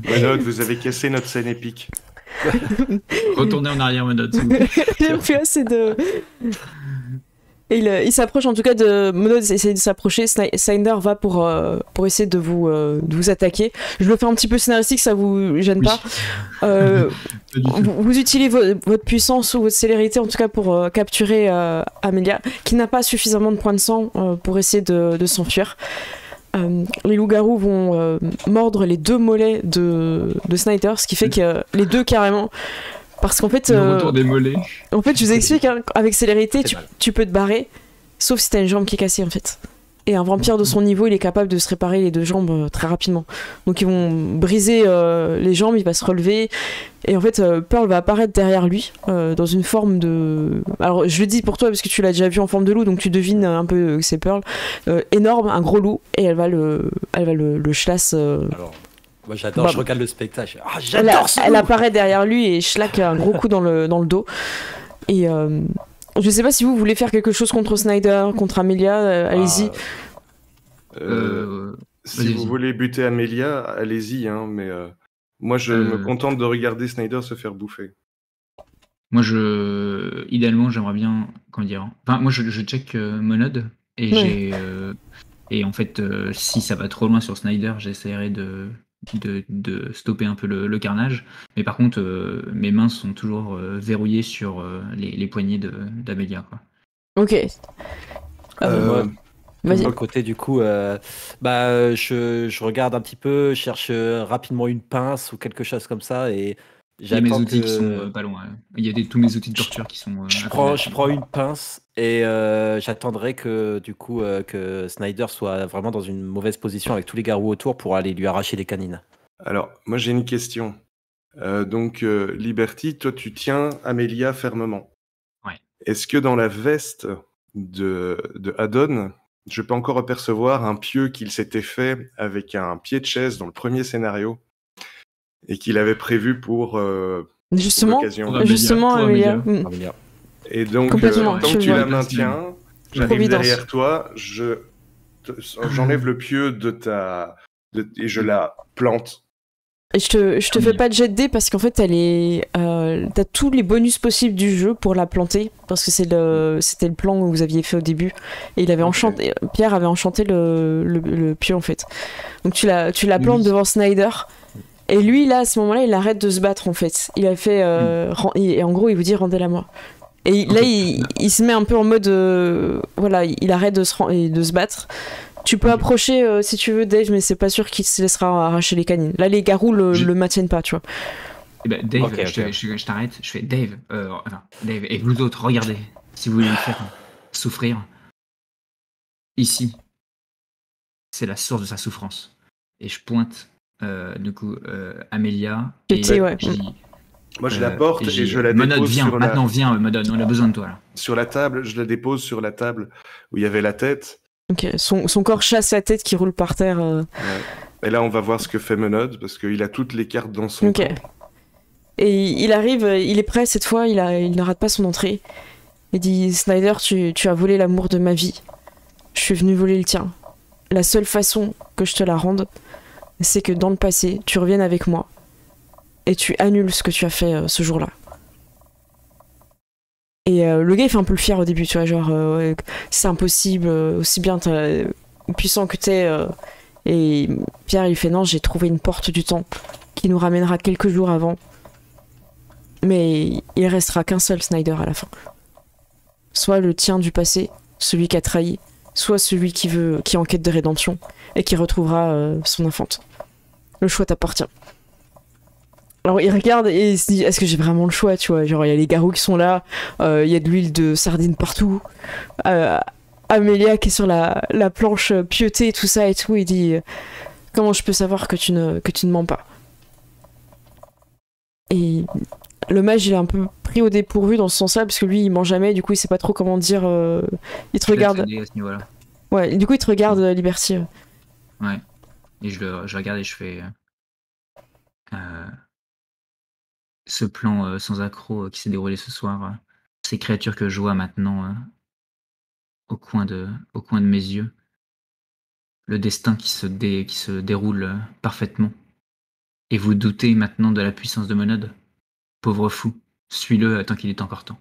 Monod, vous avez cassé notre scène épique. Retournez en arrière, Monod, s'il vous plaît. J'ai plus assez de. Et il s'approche en tout cas de. Monod essaie de s'approcher. Snyder va pour essayer de vous attaquer. Je le fais un petit peu scénaristique, ça vous gêne pas. Vous utilisez votre puissance ou votre célérité en tout cas pour capturer Amelia, qui n'a pas suffisamment de points de sang pour essayer de s'enfuir. Les loups-garous vont mordre les deux mollets de Snyder, ce qui fait que les deux carrément. Parce qu'en fait, Le retour des mollets. en fait, je vous explique, hein, avec célérité, tu peux te barrer, sauf si t'as une jambe qui est cassée en fait. Et un vampire de son niveau, il est capable de se réparer les deux jambes très rapidement. Donc ils vont briser les jambes, il va se relever. Et en fait, Pearl va apparaître derrière lui, dans une forme de... Alors je le dis pour toi parce que tu l'as déjà vu en forme de loup, donc tu devines un peu que c'est Pearl. Énorme, un gros loup, et elle va le chlasse... Alors, moi j'adore, Bah, je regarde le spectacle. Ah, j'adore ce elle loup. apparaît derrière lui et schlack un gros coup dans le dos. Et je sais pas si vous voulez faire quelque chose contre Snyder, contre Amelia, allez-y. Si vous voulez buter Amelia, allez-y, hein, mais moi je me contente de regarder Snyder se faire bouffer. Moi, idéalement, j'aimerais bien, comment dire, enfin, moi, je check Monod et Ouais. et en fait, si ça va trop loin sur Snyder, j'essaierai de stopper un peu le carnage. Mais par contre, mes mains sont toujours verrouillées sur les poignets d'Amelia, quoi. Ok. Moi, Vas-y. de mon côté, du coup, je regarde un petit peu, je cherche rapidement une pince ou quelque chose comme ça et Il y a mes j'attends outils que... qui sont pas loin. Il y a tous mes outils de torture qui sont. Je à prends côté. une pince et j'attendrai que du coup que Snyder soit vraiment dans une mauvaise position avec tous les garous autour pour aller lui arracher les canines. Alors, moi j'ai une question. Liberty, toi tu tiens Amelia fermement. Ouais. Est-ce que dans la veste de Haddon, je peux encore apercevoir un pieu qu'il s'était fait avec un pied de chaise dans le premier scénario et qu'il avait prévu pour Justement, l'occasion. justement, Pour Amelia. Amelia. Et donc, Complètement, tant je que tu vois. la maintiens, j'arrive Providence. derrière toi, j'enlève le pieu et je la plante. Et je te fais pas de jet de dés parce qu'en fait, t'as tous les bonus possibles du jeu pour la planter parce que c'était le plan que vous aviez fait au début et il avait enchanté. Pierre avait enchanté le pieu en fait. Donc tu la plantes devant Snyder. Et lui là à ce moment-là il arrête de se battre en fait. Il a fait et en gros il vous dit rendez-la moi. Et là il se met un peu en mode voilà, il arrête de se battre. Tu peux approcher si tu veux Dave, mais c'est pas sûr qu'il se laissera arracher les canines. Là les garous le maintiennent pas, tu vois. Eh ben, Dave, Ok. je t'arrête. Je fais Dave, Dave, et vous autres, regardez. Si vous voulez me faire souffrir, ici, c'est la source de sa souffrance. Et je pointe du coup Amelia et Petit, ouais. je dis Moi, je la porte et je la Monod, dépose viens, sur maintenant viens, Monod, on a besoin de toi là. sur la table. Je la dépose sur la table où il y avait la tête. Ok, son corps chasse la tête qui roule par terre. Ouais. Et là, on va voir ce que fait Monod, parce qu'il a toutes les cartes dans son Ok. camp. Et il arrive, il est prêt cette fois, il ne rate pas son entrée. Il dit Snyder, tu as volé l'amour de ma vie. Je suis venu voler le tien. La seule façon que je te la rende, c'est que dans le passé, tu reviennes avec moi et tu annules ce que tu as fait ce jour-là. Et le gars il fait un peu le fier au début, tu vois, genre ouais, c'est impossible, aussi bien puissant que t'es. Et Pierre il fait non, j'ai trouvé une porte du temps qui nous ramènera quelques jours avant. Mais il restera qu'un seul Snyder à la fin. Soit le tien du passé, celui qui a trahi, soit celui qui est en quête de rédemption et qui retrouvera son infante. Le choix t'appartient. Alors il regarde et il se dit est-ce que j'ai vraiment le choix, tu vois, genre il y a les garous qui sont là, il y a de l'huile de sardine partout, Amélia qui est sur la planche pieuter tout ça et tout, il dit comment je peux savoir que tu ne mens pas. Et le mage il est un peu pris au dépourvu dans ce sens-là parce que lui il ment jamais, du coup il sait pas trop comment dire, il te regarde. À ce niveau-là. Ouais, du coup il te regarde Liberty. Ouais. Et je regarde et je fais ce plan sans accroc qui s'est déroulé ce soir, ces créatures que je vois maintenant au coin de mes yeux, le destin qui se déroule parfaitement. Et vous doutez maintenant de la puissance de Monod? Pauvre fou, suis-le tant qu'il est encore temps.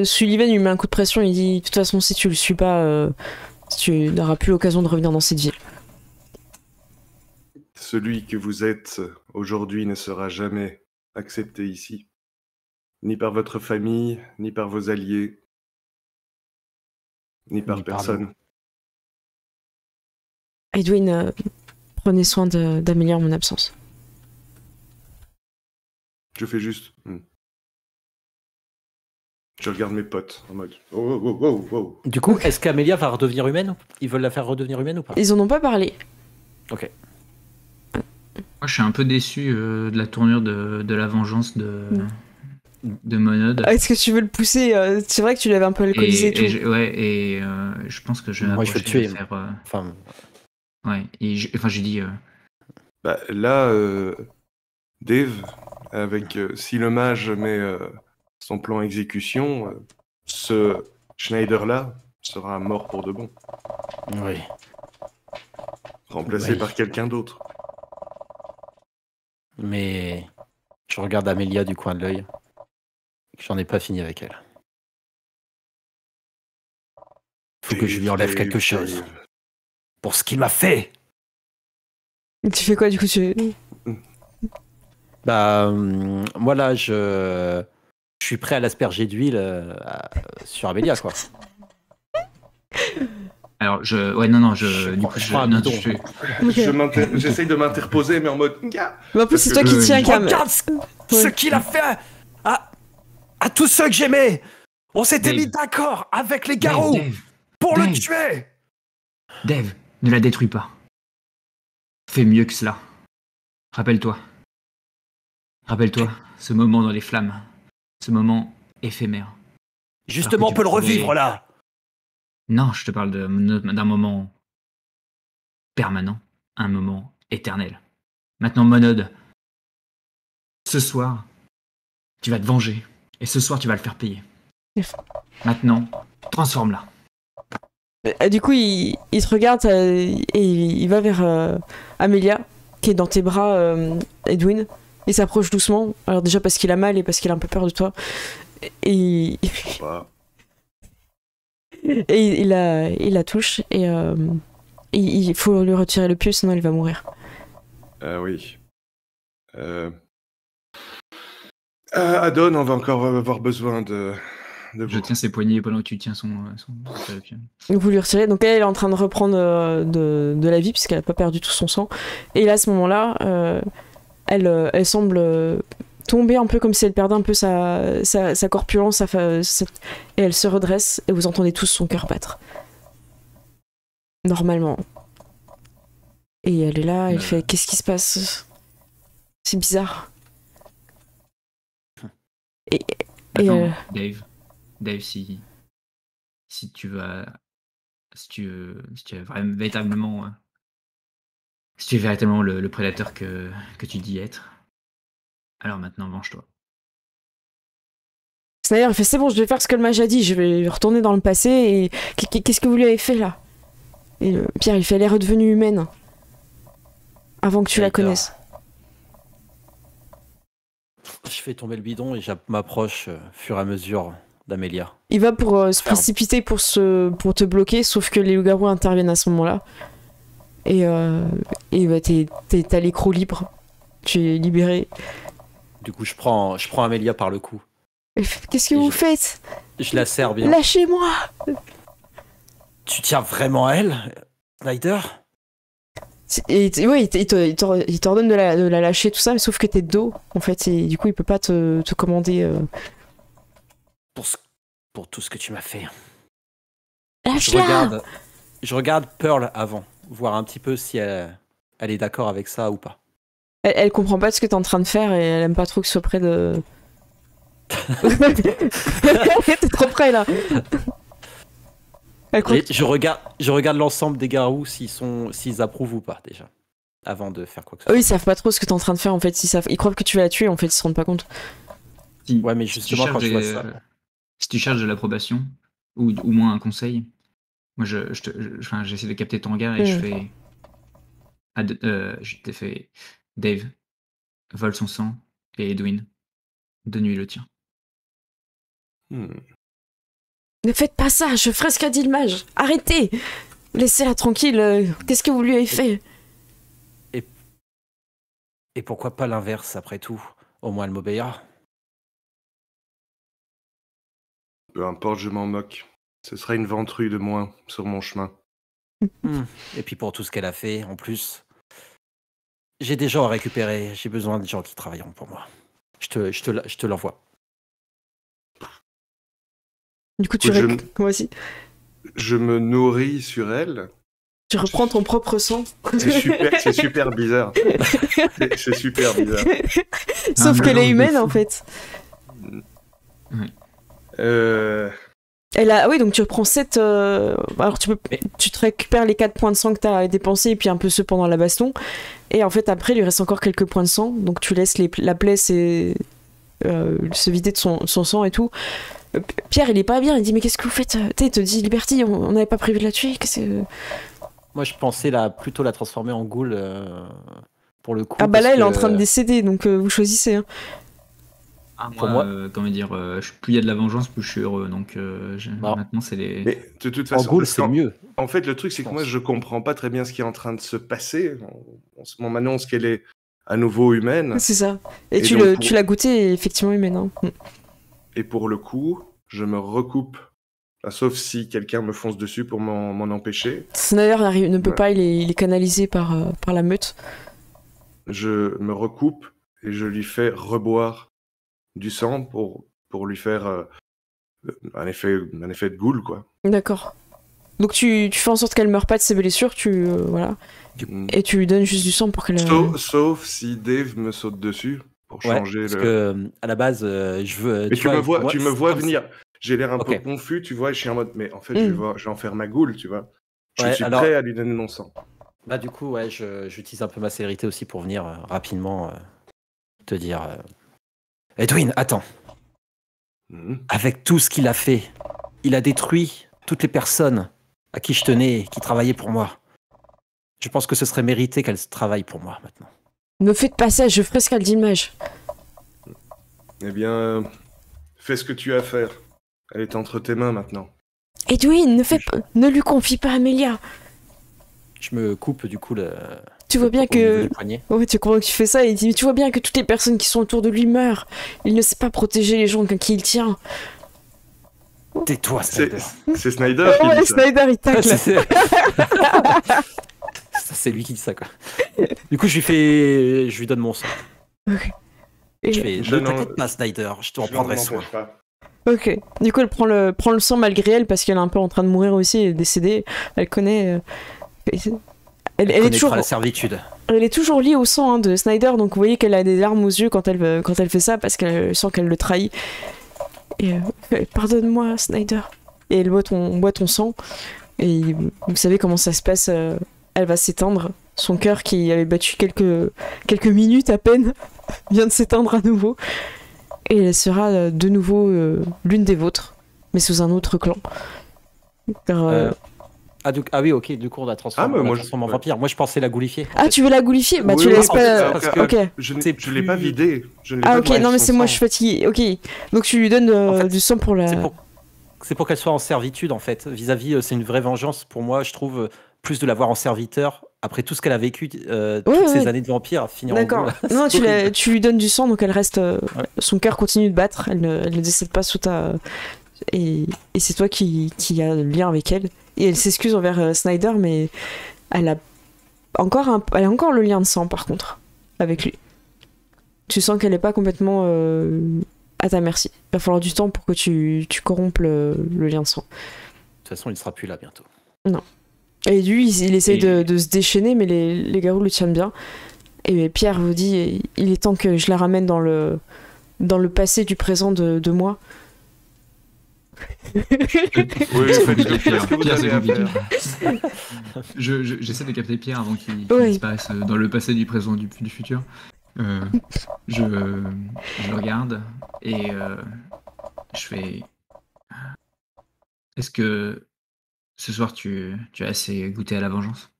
Sullivan lui met un coup de pression, il dit de toute façon si tu le suis pas, tu n'auras plus l'occasion de revenir dans cette ville. Celui que vous êtes aujourd'hui ne sera jamais accepté ici, ni par votre famille, ni par vos alliés, ni par personne. Edwin, prenez soin d'Amélia en mon absence. Je fais juste... Je regarde mes potes en mode... Oh. Du coup, est-ce qu'Amélia va redevenir humaine? Ils veulent la faire redevenir humaine ou pas? Ils en ont pas parlé. Ok. Moi, je suis un peu déçu de la tournure de la vengeance de Monod. Est-ce que tu veux le pousser? C'est vrai que tu l'avais un peu alcoolisé et tout. Je pense que je vais Moi, je vais le tuer. faire, Enfin... Ouais, et j'ai dit... Bah, là, Dave, avec si le mage met son plan exécution, ce Schneider-là sera mort pour de bon. Oui. Remplacé par quelqu'un d'autre. Mais je regarde Amélia du coin de l'œil. J'en ai pas fini avec elle. Faut que je lui enlève quelque chose. Pour ce qu'il m'a fait. Tu fais quoi du coup Bah, moi là, je suis prêt à l'asperger d'huile sur Amélia, quoi. Alors, j'essaye de m'interposer, mais en mode... Mais en plus, c'est toi qui tiens, Cam. Regarde ce qu'il a fait à tous ceux que j'aimais. On s'était mis d'accord avec les garous pour le tuer. Dave, ne la détruis pas. Fais mieux que cela. Rappelle-toi, ce moment dans les flammes, ce moment éphémère. Justement, on peut le revivre là. Non, je te parle d'un moment permanent, un moment éternel. Maintenant, Monod, ce soir, tu vas te venger, et ce soir, tu vas le faire payer. Maintenant, transforme-la. Du coup, il te regarde et il va vers Amélia, qui est dans tes bras, Edwin. Il s'approche doucement, alors déjà parce qu'il a mal et parce qu'il a un peu peur de toi. Et il la touche et il faut lui retirer le pieu, sinon il va mourir. Oui. Adon, on va encore avoir besoin de Je tiens ses poignets pendant que tu tiens son pied. Donc vous lui retirez, donc elle est en train de reprendre de la vie puisqu'elle n'a pas perdu tout son sang. Et là, à ce moment-là, elle semble tomber un peu comme si elle perdait un peu sa corpulence, et elle se redresse et vous entendez tous son cœur battre. Normalement. Et elle est là, elle fait qu'est-ce qui se passe? C'est bizarre. Et Attends, Dave, si tu vas, si tu es véritablement, si tu es véritablement le prédateur que tu dis être, alors maintenant venge-toi. Snyder il fait c'est bon, je vais faire ce que le mage a dit, je vais retourner dans le passé et qu'est-ce que vous lui avez fait là? Et Pierre il fait elle est redevenue humaine avant que tu la connaisses. Je fais tomber le bidon et je m'approche au fur et à mesure d'Amélia. Il va pour se précipiter pour te bloquer, sauf que les loups-garous interviennent à ce moment-là. Et t'as l'écrou libre. Tu es libéré. Du coup, je prends Amélia par le cou. Qu'est-ce que vous faites? Je la serre bien. Lâchez-moi! Tu tiens vraiment à elle, Snyder? Oui, il t'ordonne de la lâcher, tout ça, mais sauf que t'es de dos, en fait, et du coup, il peut pas te commander. Pour tout ce que tu m'as fait. Lâche-la! Je regarde Pearl avant, voir un petit peu si elle est d'accord avec ça ou pas. Elle comprend pas ce que t'es en train de faire et elle aime pas trop que ce soit près de. T'es trop près là! Je regarde l'ensemble des garous s'ils approuvent ou pas déjà, avant de faire quoi que ce soit. Eux ils savent pas trop ce que t'es en train de faire en fait, ils croient que tu vas la tuer en fait, ils se rendent pas compte. Ouais mais justement quand je vois ça. Si tu cherches de l'approbation, ou au moins un conseil, moi j'essaie de capter ton regard et je t'ai fait Dave, vole son sang, et Edwin, donne-lui le tien. Ne faites pas ça, je ferai ce qu'a dit le mage. Arrêtez! Laissez-la tranquille, qu'est-ce que vous lui avez fait? Et pourquoi pas l'inverse après tout? Au moins elle m'obéira. Peu importe, je m'en moque. Ce sera une ventrouille de moins sur mon chemin. Et puis pour tout ce qu'elle a fait, en plus, j'ai des gens à récupérer. J'ai besoin de gens qui travailleront pour moi. Je te l'envoie. Du coup, moi aussi. Je me nourris sur elle. Tu reprends ton propre sang. C'est super bizarre. C'est super bizarre. Sauf qu'elle est humaine en fait. Elle a... Oui, donc tu reprends 7... Alors tu te récupères les 4 points de sang que t'as dépensés et puis un peu ceux pendant la baston. Et en fait après il lui reste encore quelques points de sang. Donc tu laisses la plaie se vider de son sang et tout. Pierre il est pas bien, il dit mais qu'est-ce que vous faites? Il te dit Liberty, on n'avait pas prévu de la tuer. Moi je pensais plutôt la transformer en ghoul pour le coup. Ah bah là elle est en train de décéder donc vous choisissez. Hein. Pour moi, comment dire, plus il y a de la vengeance, plus je suis heureux. Donc maintenant c'est les. Mais de toute façon, en ghoul c'est mieux. En fait le truc c'est que moi je comprends pas très bien ce qui est en train de se passer. On m'annonce qu'elle est à nouveau humaine. C'est ça. Et tu l'as goûté effectivement humaine. Hein. Et pour le coup, je me recoupe. Sauf si quelqu'un me fonce dessus pour m'en empêcher. Snyder ne peut pas, il est canalisé par la meute. Je me recoupe et je lui fais reboire du sang pour lui faire un effet de ghoul, quoi. D'accord. Donc tu fais en sorte qu'elle meure pas de ses blessures, voilà. Et tu lui donnes juste du sang pour qu'elle... Sauf si Dave me saute dessus pour changer parce que à la base, je veux... Mais tu me vois venir. J'ai l'air un peu confus, tu vois, et je suis en mode, mais en fait, je vais en faire ma goule, tu vois. Je suis prêt à lui donner mon sang. Bah du coup, j'utilise un peu ma célérité aussi pour venir rapidement te dire... Edwin, attends. Avec tout ce qu'il a fait, il a détruit toutes les personnes à qui je tenais et qui travaillaient pour moi. Je pense que ce serait mérité qu'elle travaille pour moi maintenant. Ne faites pas ça, je ferai ce qu'elle dit le mage. Eh bien, fais ce que tu as à faire. Elle est entre tes mains maintenant. Edwin, ne lui confie pas Amélia. Je me coupe du coup Tu vois bien que... Ouais, tu comprends que tu fais ça et il dit, tu vois bien que toutes les personnes qui sont autour de lui meurent. Il ne sait pas protéger les gens à qui il tient. Tais-toi, Snyder. C'est Snyder qui dit ça. Snyder, il tacle. C'est lui qui dit ça, quoi. Du coup, je lui donne mon sang. Ok. Ne t'inquiète pas, Snyder, je t'en prendrai soin. Ok. Du coup, elle prend le sang malgré elle parce qu'elle est un peu en train de mourir aussi et décédée. Elle connaît... Elle est connaîtra toujours, la servitude. elle est toujours liée au sang de Snyder, donc vous voyez qu'elle a des larmes aux yeux quand elle fait ça parce qu'elle sent qu'elle le trahit. Et pardonne-moi, Snyder. Et elle boit ton sang. Et vous savez comment ça se passe. Elle va s'éteindre. Son cœur qui avait battu quelques minutes à peine vient de s'éteindre à nouveau. Et elle sera de nouveau l'une des vôtres, mais sous un autre clan. Car, Ah oui, ok, du coup on la transforme, mais moi, en vampire. Moi je pensais la goulifier. Ah, tu veux la goulifier? Bah Oui, tu oui, laisses en fait, pas. parce que Ok. Je C'est ne l'ai pas plus- vidé. Je ne l'ai Ah pas ok, vidé, non mais son c'est moi, sang. je suis fatiguée. Ok. Donc tu lui donnes En fait, du sang pour la. C'est pour qu'elle soit en servitude en fait. Vis-à-vis, c'est une vraie vengeance pour moi, je trouve, plus de la voir en serviteur. Après tout ce qu'elle a vécu, toutes Ouais. ces années de vampire, finir en D'accord. boule, Non, c'est horrible. tu lui donnes du sang, donc elle reste. Ouais. Son cœur continue de battre. Elle ne décède pas sous ta. Et c'est toi qui a le lien avec elle. Et elle s'excuse envers Snyder, mais elle a encore le lien de sang par contre avec lui. Tu sens qu'elle n'est pas complètement à ta merci. Il va falloir du temps pour que tu corrompes le lien de sang. De toute façon, il ne sera plus là bientôt. Et lui, il essaye Et- de se déchaîner, mais les garous le tiennent bien. Et Pierre vous dit, il est temps que je la ramène dans le passé du présent de moi. Oui, C'est compliqué, Pierre. qu'est-ce que vous Pierre, avez c'est à compliqué. faire? J'essaie de capter Pierre avant qu'il Ouais. disparaisse dans le passé, du présent, du futur. Je le regarde et je fais. Est-ce que ce soir tu as assez goûté à la vengeance?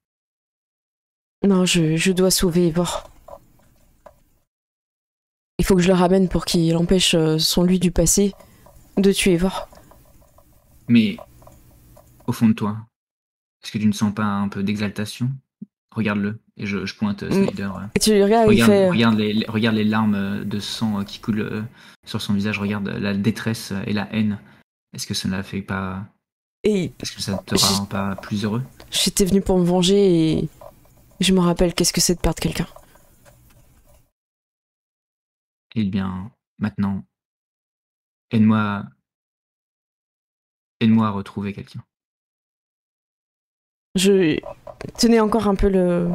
Non, je dois sauver Eivor. Il faut que je le ramène pour qu'il empêche son lui du passé de tuer Eivor. Mais au fond de toi, est-ce que tu ne sens pas un peu d'exaltation? Regarde-le. Et je pointe Snyder. Et tu le regardes, il fait... Regarde les larmes de sang qui coulent sur son visage. Regarde la détresse et la haine. Est-ce que ça ne la fait pas... Et Est-ce que ça ne te rend pas plus heureux? j'étais venue pour me venger et je me rappelle qu'est-ce que c'est de perdre quelqu'un. Eh bien, maintenant, aide-moi à retrouver quelqu'un. Je tenais encore un peu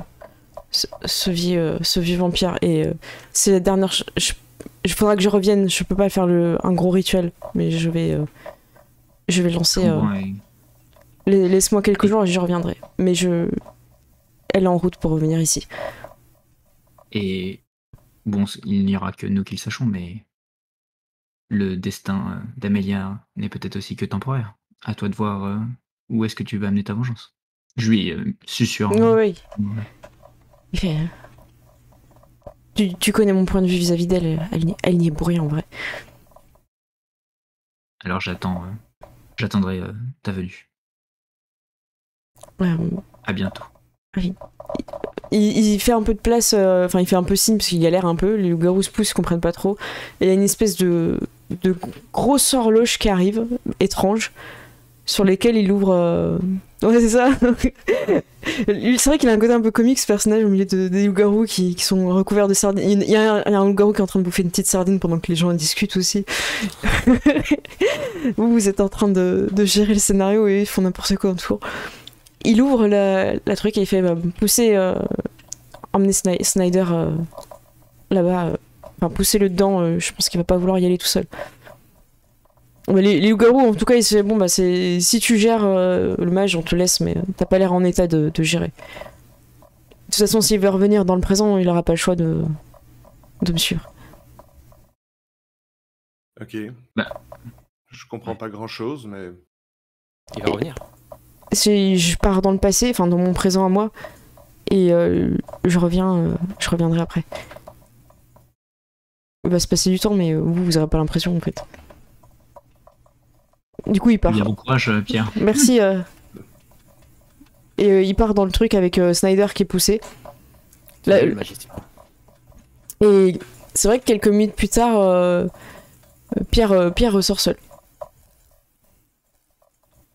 ce vieux vampire et c'est la dernière... Il faudra que je revienne, je peux pas faire un gros rituel, mais je vais lancer... Je comprends, et Laisse-moi quelques jours et je reviendrai. Mais elle est en route pour revenir ici. Et bon, il n'y aura que nous qui le sachons, mais le destin d'Amélia n'est peut-être aussi que temporaire. À toi de voir où est-ce que tu vas amener ta vengeance. Je lui susurre. Oui, oui. Il fait, tu connais mon point de vue vis-à-vis d'elle, elle n'y est pour rien en vrai. Alors j'attendrai ta venue. Ouais, À bientôt. il fait un peu de place, enfin il fait un peu signe parce qu'il galère un peu, les loups-garous se poussent, ils comprennent pas trop. Et il y a une espèce de grosse horloge qui arrive, étrange, sur lesquelles il ouvre... Ouais, c'est ça. C'est vrai qu'il a un côté un peu comique, ce personnage, au milieu des loups-garous qui sont recouverts de sardines. Il y a un loup-garou qui est en train de bouffer une petite sardine pendant que les gens discutent aussi. Vous êtes en train de gérer le scénario et ils font n'importe quoi autour. Il ouvre la truc et il fait pousser, emmener Snyder là-bas, enfin pousser-le dedans, je pense qu'il va pas vouloir y aller tout seul. Mais les loups-garous, en tout cas, ils se disent, bon, bah, si tu gères le mage, on te laisse, mais t'as pas l'air en état de gérer. De toute façon, s'il veut revenir dans le présent, il aura pas le choix de me suivre. Ok. Bah. Je comprends pas grand-chose, mais... Il va revenir. Je pars dans le passé, enfin dans mon présent à moi, et je reviendrai après. Il va se passer du temps, mais vous aurez pas l'impression en fait. Du coup, il part. Bien, bon courage, Pierre. Merci. Et il part dans le truc avec Snyder qui est poussé. Là, Le magicien. et c'est vrai que quelques minutes plus tard, Pierre ressort seul.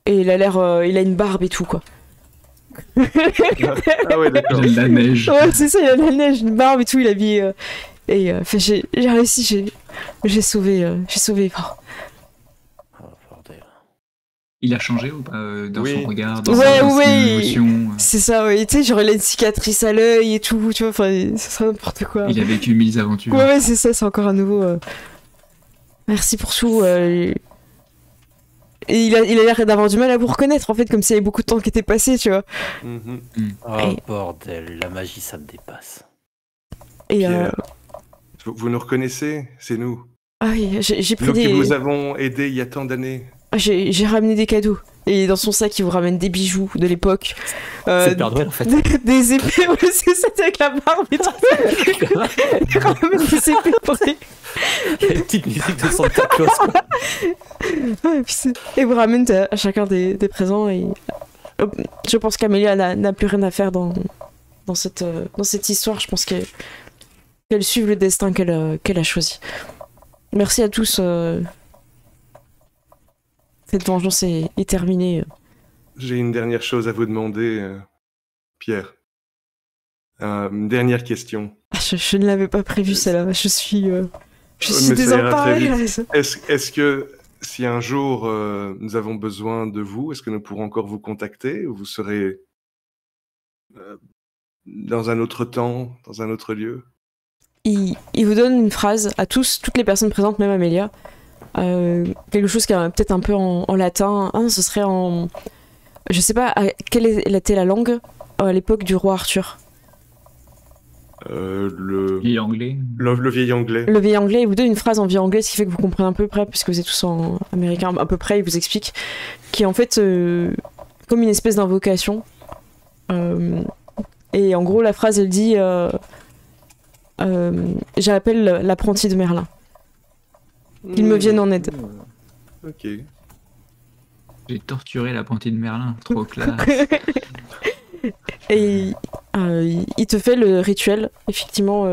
Et il a une barbe et tout quoi. Ah ouais, d'accord. De la neige. Ouais, c'est ça, il a de la neige, une barbe et tout, il a habillé. J'ai réussi, j'ai sauvé. Oh, bordel. Il a changé ou pas dans son Oui. regard, dans Ouais, dans ses ouais. émotions C'est ça, ouais. Tu sais, genre, il a une cicatrice à l'œil et tout, tu vois, enfin, c'est ça n'importe quoi. Il a vécu 1000 aventures. Ouais, c'est ça, c'est encore un nouveau. Merci pour tout. Et il a l'air d'avoir du mal à vous reconnaître, en fait, comme s'il y avait beaucoup de temps qui était passé, tu vois. Mhm. Oh Et- bordel, la magie ça me dépasse. Et, Pierre, vous nous reconnaissez? C'est nous. ah oui, j'ai pris Nous qui des. vous avons aidé il y a tant d'années. J'ai ramené des cadeaux. Et dans son sac, il vous ramène des bijoux de l'époque. C'est le Père Noël en fait. Des épées, ouais, c'est ça, avec la barbe et tout. Il ramène des épées pour les. Une petite musique de Santa Claus quoi. Ouais, et vous ramène à chacun des présents. Et je pense qu'Amélia n'a plus rien à faire dans cette histoire. Je pense qu'elle suive le destin qu'elle a choisi. Merci à tous. Cette vengeance est terminée. J'ai une dernière chose à vous demander, Pierre. Une dernière question. Ah, je ne l'avais pas prévu, celle-là. Je suis Mais ça ira très désemparée. vite. Là. Est-ce que si un jour nous avons besoin de vous, est-ce que nous pourrons encore vous contacter ou vous serez dans un autre temps, dans un autre lieu? Il vous donne une phrase à toutes les personnes présentes, même Amélia. Quelque chose qui est peut-être un peu en latin. Ah, ce serait en. Je sais pas quelle était la langue à l'époque du roi Arthur. Le Il est anglais. vieil anglais. Le vieil anglais, il vous donne une phrase en vieil anglais, ce qui fait que vous comprenez à peu près, puisque vous êtes tous en américain à peu près, il vous explique, qui est en fait comme une espèce d'invocation. Et en gros, la phrase, elle dit j'appelle l'apprenti de Merlin. Qu'il me vienne en aide. Ok. J'ai torturé l'apprenti de Merlin. Trop classe. Et il te fait le rituel, effectivement,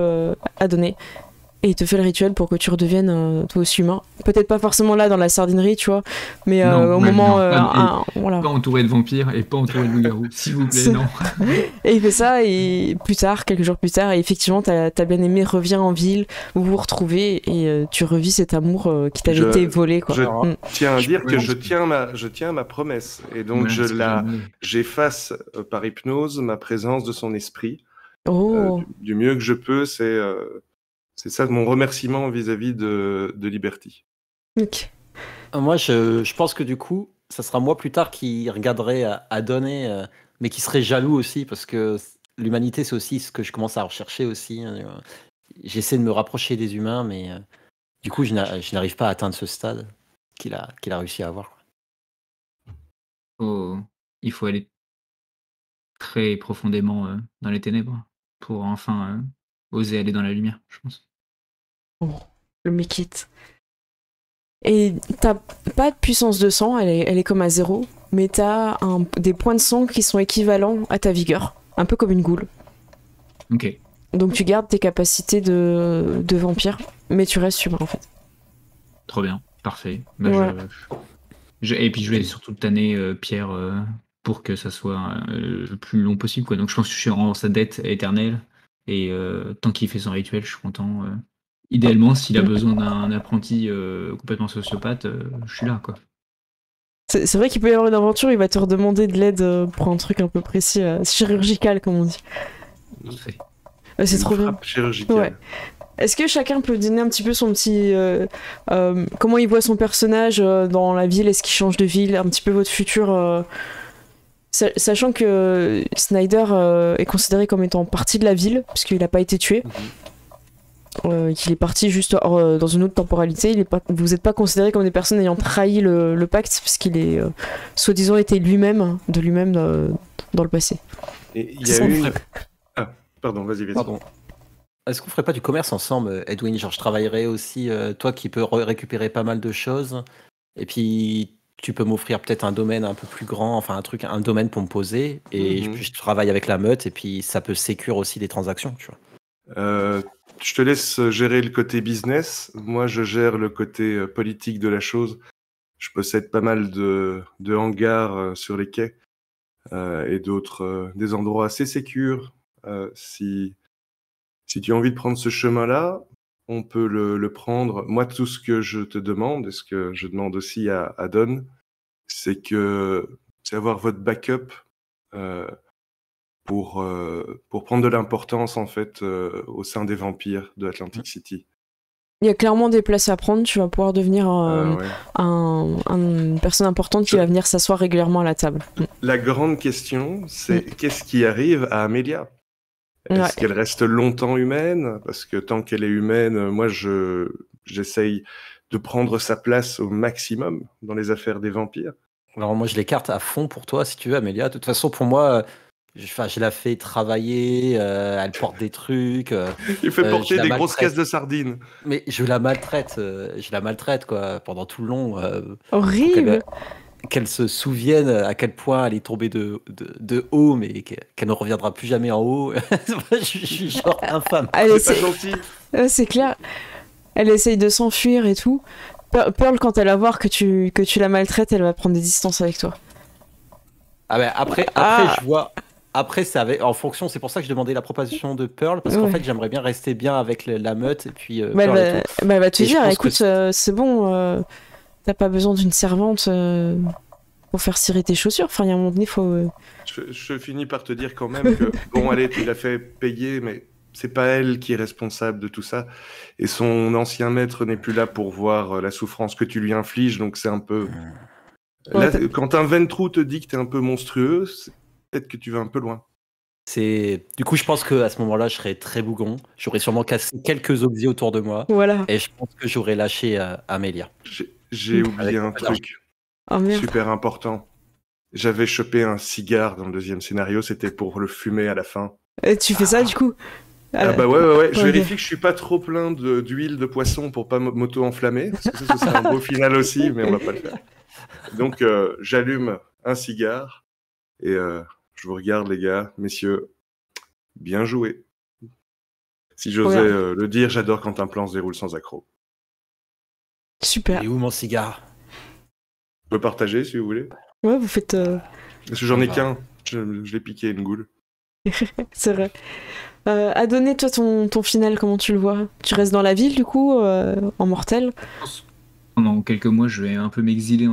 à donner. Et il te fait le rituel pour que tu redeviennes toi aussi humain. Peut-être pas forcément là dans la sardinerie, tu vois, mais Non, au ouais, moment. non. Voilà. Pas entouré de vampires et pas entouré de loups-garous. S'il vous plaît, C'est- non. Et il fait ça, et plus tard, quelques jours plus tard, et effectivement, ta bien-aimé revient en ville, vous vous retrouvez, et tu revis cet amour qui t'avait Je- été volé, quoi. je- Mm. Tiens à dire peux- que je tiens ma promesse. Et donc Voilà, c'est ce que j'aimais. j'efface par hypnose ma présence de son esprit. Oh, Du mieux que je peux, c'est ça mon remerciement vis-à-vis de Liberty. ok. Moi je pense que du coup, ça sera moi plus tard qui regarderai à donner, mais qui serait jaloux aussi parce que l'humanité c'est aussi ce que je commence à rechercher aussi. J'essaie de me rapprocher des humains, mais du coup je n'arrive pas à atteindre ce stade qu'il a réussi à avoir. Il faut aller très profondément dans les ténèbres pour enfin oser aller dans la lumière, je pense. Oh, le make it. Et t'as pas de puissance de sang, elle est comme à 0, mais t'as des points de sang qui sont équivalents à ta vigueur, un peu comme une goule. Ok. Donc tu gardes tes capacités de vampire, mais tu restes humain en fait. Trop bien, parfait. Bah, Ouais. et puis je vais surtout tanner Pierre pour que ça soit le plus long possible, quoi. Donc je pense que je suis en sa dette éternelle et tant qu'il fait son rituel, je suis content. Idéalement, s'il a besoin d'un apprenti complètement sociopathe, je suis là, quoi. C'est vrai qu'il peut y avoir une aventure, il va te redemander de l'aide pour un truc un peu précis, chirurgical comme on dit. Parfait. C'est Une trop bien. frappe chirurgicale. Ouais. Est-ce que chacun peut donner un petit peu son petit... comment il voit son personnage dans la ville? Est-ce qu'il change de ville? Un petit peu votre futur sachant que Snyder est considéré comme étant partie de la ville, puisqu'il n'a pas été tué. Qu'il est parti juste dans une autre temporalité. Vous n'êtes pas considéré comme des personnes ayant trahi le pacte, puisqu'il est soi-disant été lui-même dans le passé. Et il y a Est-ce qu'on une... ferait- Ah, pardon, vas-y. Pardon. Est-ce qu'on ferait pas du commerce ensemble, Edwin? Genre je travaillerais aussi, toi qui peux récupérer pas mal de choses, et puis tu peux m'offrir peut-être un domaine un peu plus grand, enfin un domaine pour me poser, et Mhm. puis je travaille avec la meute, et puis ça peut sécure aussi des transactions, tu vois. Je te laisse gérer le côté business. Moi, je gère le côté politique de la chose. Je possède pas mal de hangars sur les quais et d'autres, des endroits assez sécures. Si tu as envie de prendre ce chemin-là, on peut le prendre. Moi, tout ce que je te demande, et ce que je demande aussi à Don, c'est avoir votre backup pour prendre de l'importance en fait au sein des vampires de Atlantic City. Il y a clairement des places à prendre, tu vas pouvoir devenir Ouais. une personne importante qui va venir s'asseoir régulièrement à la table. La grande question, c'est qu'est-ce qui arrive à Amelia? Est-ce Ouais. qu'elle reste longtemps humaine? Parce que tant qu'elle est humaine, moi j'essaye de prendre sa place au maximum dans les affaires des vampires. Alors moi je l'écarte à fond pour toi si tu veux Amélia. De toute façon pour moi, je la fais travailler, elle porte des trucs, Il fait je porter la des grosses maltraite. caisses de sardines. Mais je la maltraite quoi pendant tout le long pour Horrible. qu'elle se souvienne à quel point elle est tombée de haut, mais qu'elle ne reviendra plus jamais en haut. je suis genre infâme. Elle C'est pas essaie- gentil. c'est clair. Elle essaye de s'enfuir et tout. Pearl, quand elle va voir que tu la maltraites, elle va prendre des distances avec toi. Ah ben après Ah. je vois. Après, en fonction, c'est pour ça que je demandais la proposition de Pearl, parce qu'en Ouais. fait, j'aimerais bien rester bien avec la meute et puis Bah, Pearl et elle tout. va te Et je dire, pense écoute, c'est bon, t'as pas besoin d'une servante pour faire cirer tes chaussures. Enfin, il y a un moment donné, faut. Je finis par te dire quand même que, bon, allez, tu l'as fait payer, mais c'est pas elle qui est responsable de tout ça. Et son ancien maître n'est plus là pour voir la souffrance que tu lui infliges, donc c'est un peu. Là, Ouais, quand un ventrou te dit que t'es un peu monstrueux, c'est peut-être que tu vas un peu loin. Du coup, je pense qu'à ce moment-là, je serais très bougon. J'aurais sûrement cassé quelques objets autour de moi. Voilà. Et je pense que j'aurais lâché Amélia. J'ai oublié Avec un pas d'argent. truc Oh merde. super important. J'avais chopé un cigare dans le deuxième scénario, c'était pour le fumer à la fin. Et tu fais ça du coup Ah bah ouais. Je ok. vérifie que je suis pas trop plein d'huile de poisson pour pas m'auto-enflammer, parce que ça, ce serait un beau final aussi, mais on va pas le faire. Donc j'allume un cigare et je vous regarde les gars, messieurs, bien joué. Si j'osais Regarde. le dire, j'adore quand un plan se déroule sans accroc. Super. Et où mon cigare? Je peux partager si vous voulez. Ouais, vous faites. Parce que j'en ai Bah. qu'un, je l'ai piqué une goule. C'est vrai. À donner, toi, ton final, comment tu le vois? Tu restes dans la ville, du coup, en mortel? Pendant quelques mois, je vais un peu m'exiler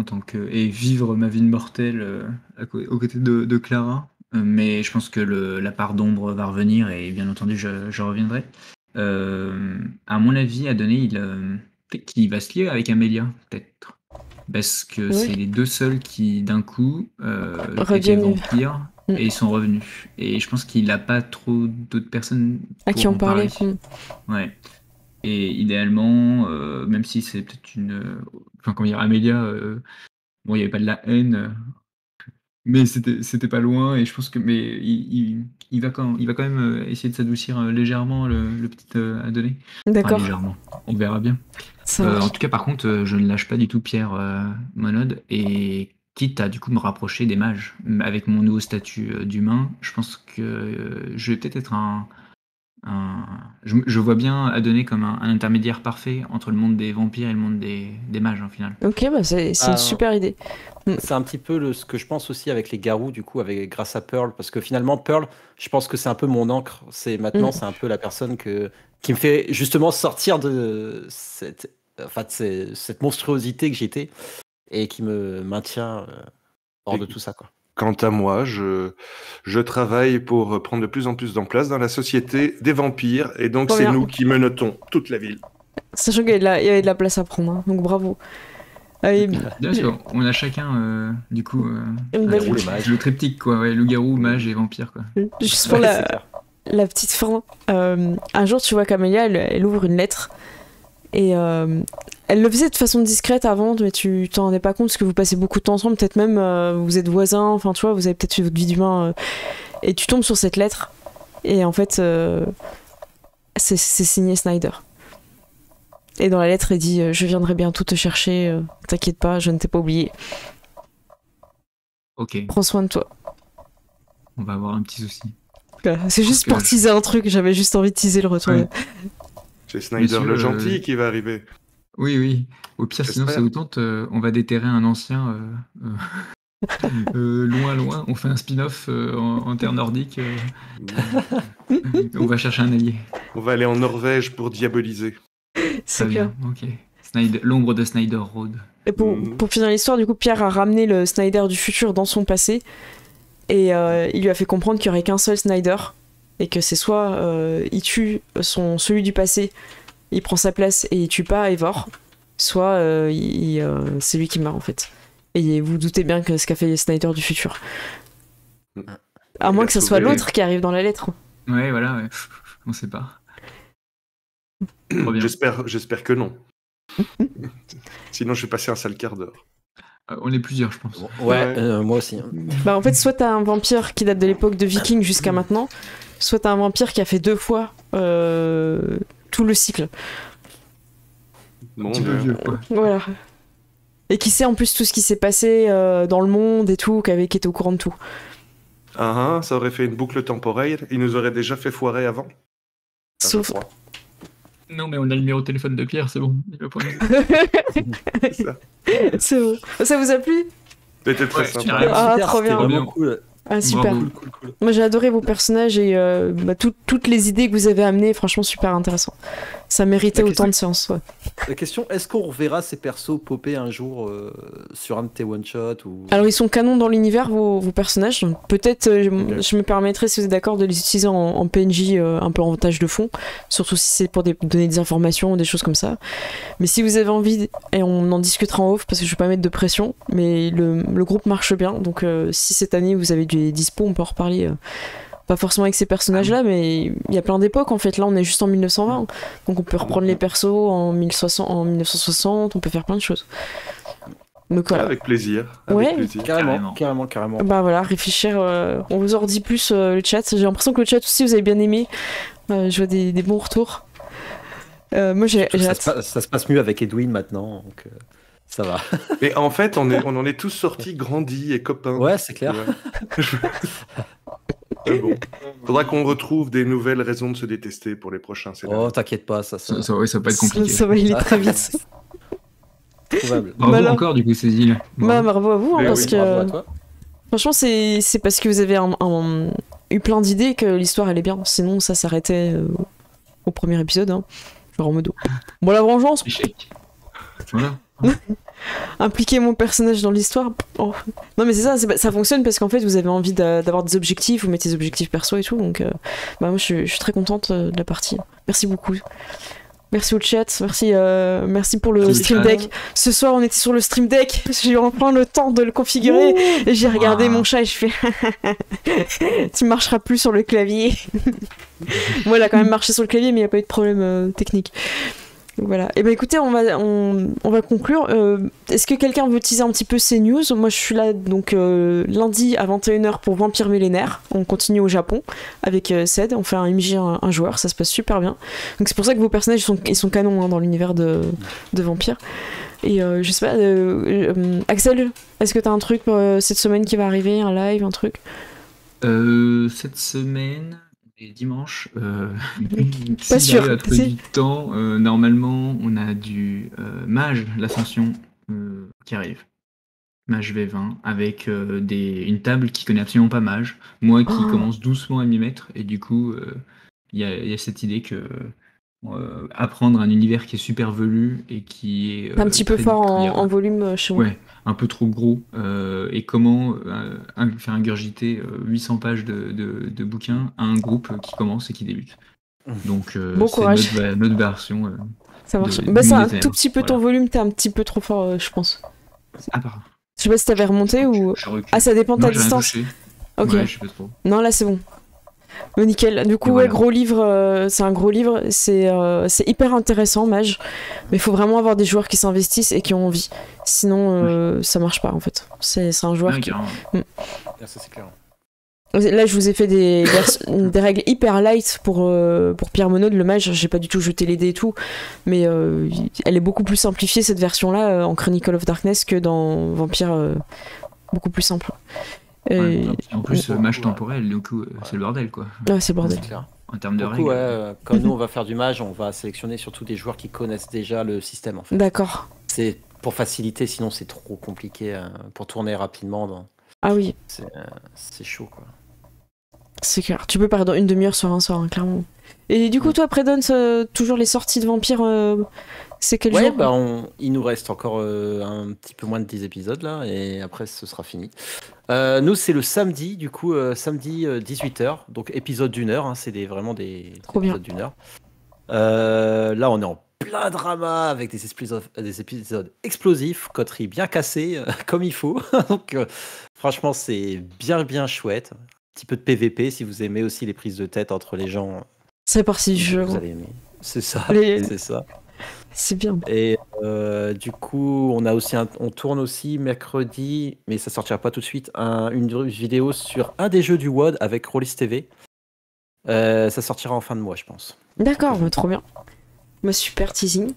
et vivre ma vie de mortel aux côtés de Clara. Mais je pense que la part d'ombre va revenir et bien entendu, je reviendrai. À mon avis, Adonai, peut-être qu'il va se lier avec Amélia, peut-être. Parce que Oui. c'est les deux seuls qui, d'un coup, étaient Reviennent. vampires Mm. et ils sont revenus. Et je pense qu'il n'a pas trop d'autres personnes À pour qui en en parler. parler? Ouais. Et idéalement, même si c'est peut-être enfin, comment dire, Amélia, bon, il n'y avait pas de la haine, mais c'était pas loin. Et je pense que, mais il va quand même essayer de s'adoucir légèrement le petit Adonai. Enfin, D'accord. légèrement. On verra bien. Ça marche. En tout cas, par contre, je ne lâche pas du tout Pierre Monod et quitte à du coup me rapprocher des mages avec mon nouveau statut d'humain. Je pense que je vais peut-être être je vois bien Adonai comme un intermédiaire parfait entre le monde des vampires et le monde des mages, en final. Ok, bah c'est une super idée. C'est un petit peu ce que je pense aussi avec les garous, du coup, grâce à Pearl. Parce que finalement, Pearl, je pense que c'est un peu mon encre. Maintenant, c'est un peu la personne qui me fait justement sortir de cette monstruosité que j'étais et qui me maintient hors de tout ça, quoi. Quant à moi, je travaille pour prendre de plus en plus d'emplacement dans la société des vampires, et donc Trop c'est bien. nous qui menotons toute la ville. Sachant qu'il y avait de la place à prendre, hein, donc bravo. Et- Bien sûr, on a chacun, du coup, Une belle Loup, les mages. le triptyque, quoi. Ouais, loup-garou, mage et vampire, quoi. Juste pour Ouais, c'est clair. la petite fin, un jour tu vois qu'Amélia elle ouvre une lettre et elle le faisait de façon discrète avant, mais tu t'en rendais pas compte parce que vous passez beaucoup de temps ensemble, peut-être même vous êtes voisins, enfin tu vois, vous avez peut-être fait votre vie d'humain et tu tombes sur cette lettre et en fait c'est signé Snyder. Et dans la lettre il dit je viendrai bientôt te chercher, t'inquiète pas, je ne t'ai pas oublié, Ok, prends soin de toi. on va avoir un petit souci. Voilà, c'est juste que pour teaser un truc, j'avais juste envie de teaser le retour. Ouais. C'est Snyder Monsieur, le gentil qui va arriver. Oui. Au pire, sinon, J'espère. ça vous tente, on va déterrer un ancien loin. On fait un spin-off en terre nordique. On va chercher un allié. On va aller en Norvège pour diaboliser. C'est Très bien. bien, ok. L'ombre de Snyder Road. Et pour finir l'histoire, du coup, Pierre a ramené le Snyder du futur dans son passé et il lui a fait comprendre qu'il n'y aurait qu'un seul Snyder et que c'est soit il tue celui du passé, il prend sa place et il tue pas Eivor, soit c'est lui qui meurt en fait. Et vous doutez bien que ce qu'a fait Snyder du futur. À moins que ce soit l'autre qui arrive dans la lettre. Ouais, voilà, ouais. On sait pas. J'espère que non. Sinon, je vais passer un sale quart d'heure. On est plusieurs, je pense. Ouais, moi aussi. Bah en fait, soit t'as un vampire qui date de l'époque de Viking jusqu'à maintenant, soit t'as un vampire qui a fait 2 fois tout le cycle. Bon, Un petit peu vieux, quoi. Voilà. Et qui sait en plus tout ce qui s'est passé dans le monde et tout, qui était au courant de tout. ça aurait fait une boucle temporelle. Il nous aurait déjà fait foirer avant. Sauf... Non, mais on a le numéro de téléphone de Pierre, c'est bon. Il va prendre... C'est bon. Ça vous a plu? C'était très sympa. Ah, trop bien. Vraiment cool. Ah, super. Cool. Moi j'ai adoré vos personnages et toutes les idées que vous avez amenées, franchement super intéressant. Ça méritait autant de séances. Ouais. La question, est-ce qu'on reverra ces persos popper un jour sur un de tes one-shots ou... Alors ils sont canons dans l'univers, vos personnages, donc peut-être je me permettrai, si vous êtes d'accord, de les utiliser en PNJ un peu en tâche de fond, surtout si c'est pour donner des informations ou des choses comme ça. Mais si vous avez envie, et on en discutera en off parce que je vais pas mettre de pression, mais le groupe marche bien, donc si cette année vous avez des dispo, on peut en reparler. Pas forcément avec ces personnages-là, mais il y a plein d'époques en fait. Là, on est juste en 1920, donc on peut reprendre les persos en 1960, on peut faire plein de choses. Donc voilà. Avec plaisir. Carrément. Bah voilà, réfléchir. On vous en redit plus le chat. J'ai l'impression que le chat aussi, vous avez bien aimé. Je vois des bons retours. Moi, j'ai hâte. Ça se passe mieux avec Edwin maintenant, donc ça va. Mais en fait, on en est tous sortis grandis et copains. Ouais, c'est clair. Bon. Faudra qu'on retrouve des nouvelles raisons de se détester pour les prochains scénarios. Oh, t'inquiète pas, ça va pas être compliqué. Ça va aller très vite. Probable. Bravo encore du coup, Cécile. Bravo à vous, parce que bravo à toi. franchement, c'est parce que vous avez eu plein d'idées que l'histoire elle est bien. Sinon, ça s'arrêtait au premier épisode. Genre en mode. Bon, la vengeance. Échec. Voilà. Impliquer mon personnage dans l'histoire. Oh. Non mais c'est ça fonctionne parce qu'en fait vous avez envie d'avoir des objectifs, vous mettez des objectifs perso et tout, donc moi je suis très contente de la partie. Merci beaucoup. Merci au chat, merci pour le stream deck. Ce soir on était sur le stream deck, j'ai eu enfin le temps de le configurer et j'ai regardé mon chat et je fais tu marcheras plus sur le clavier. Moi il a quand même marché sur le clavier mais il n'y a pas eu de problème technique. Voilà. Et ben écoutez, on va conclure. Est-ce que quelqu'un veut teaser un petit peu ces news? Moi je suis là donc lundi à 21h pour Vampire Millénaire. On continue au Japon avec Ced. On fait un MJ, un joueur, ça se passe super bien. Donc c'est pour ça que vos personnages ils sont canons dans l'univers de Vampire. Et je sais pas, Axel, est-ce que t'as un truc cette semaine qui va arriver, un live, un truc? Cette semaine. Et dimanche, pas sûr. À trouver du temps, normalement, on a du Mage, l'Ascension, qui arrive. Mage V20, avec une table qui connaît absolument pas Mage. Moi qui commence doucement à m'y mettre, et du coup, il y a cette idée que apprendre un univers qui est super velu et qui est un petit peu fort en volume chez moi. Ouais, un peu trop gros, et comment faire ingurgiter 800 pages de bouquins à un groupe qui commence et qui débute. Donc bon courage. C'est notre version. Ça marche. C'est un tout petit peu ton volume, t'es un petit peu trop fort, je pense. Ah, pardon. Je sais pas si t'avais remonté ou. Ah, ça dépend de ta distance. Ok. Ouais, je sais pas trop. Non, là c'est bon. Nickel. Du coup, ouais, gros livre, c'est un gros livre. C'est hyper intéressant, Mage. Mais il faut vraiment avoir des joueurs qui s'investissent et qui ont envie. Sinon, ça marche pas en fait. C'est un joueur qui. Ça, c'est clair. Là, je vous ai fait des règles hyper light pour Pierre Monod, le mage. J'ai pas du tout jeté les dés et tout, mais elle est beaucoup plus simplifiée cette version-là en Chronicle of Darkness que dans Vampire, beaucoup plus simple. En plus, mage temporel, du coup, c'est le bordel quoi. Ouais, c'est le bordel. En termes de règles. Ouais, comme nous, on va faire du mage, on va sélectionner surtout des joueurs qui connaissent déjà le système en fait. D'accord. C'est pour faciliter, sinon c'est trop compliqué pour tourner rapidement. Ah oui. C'est chaud quoi. C'est clair. Tu peux perdre une demi-heure sur un sort, hein, clairement. Et du coup, toi, Predon, toujours les sorties de vampires, C'est quel Ouais, jour? bah il nous reste encore un petit peu moins de 10 épisodes là, et après ce sera fini. Nous, c'est le samedi, du coup, samedi 18h, donc épisode d'une heure, hein, c'est vraiment des Trop bien. épisodes d'une heure. Là, on est en plein drama avec des épisodes explosifs, coterie bien cassée, comme il faut. Donc, franchement, c'est bien chouette. Un petit peu de PVP si vous aimez aussi les prises de tête entre les gens. C'est parti du jeu. Vous allez aimer. C'est ça, Les- c'est ça. C'est bien. Et du coup, on tourne aussi mercredi, mais ça sortira pas tout de suite, une vidéo sur un des jeux du WoD avec Rollis TV. Ça sortira en fin de mois, je pense. D'accord, bah, trop bien. Bah, super teasing.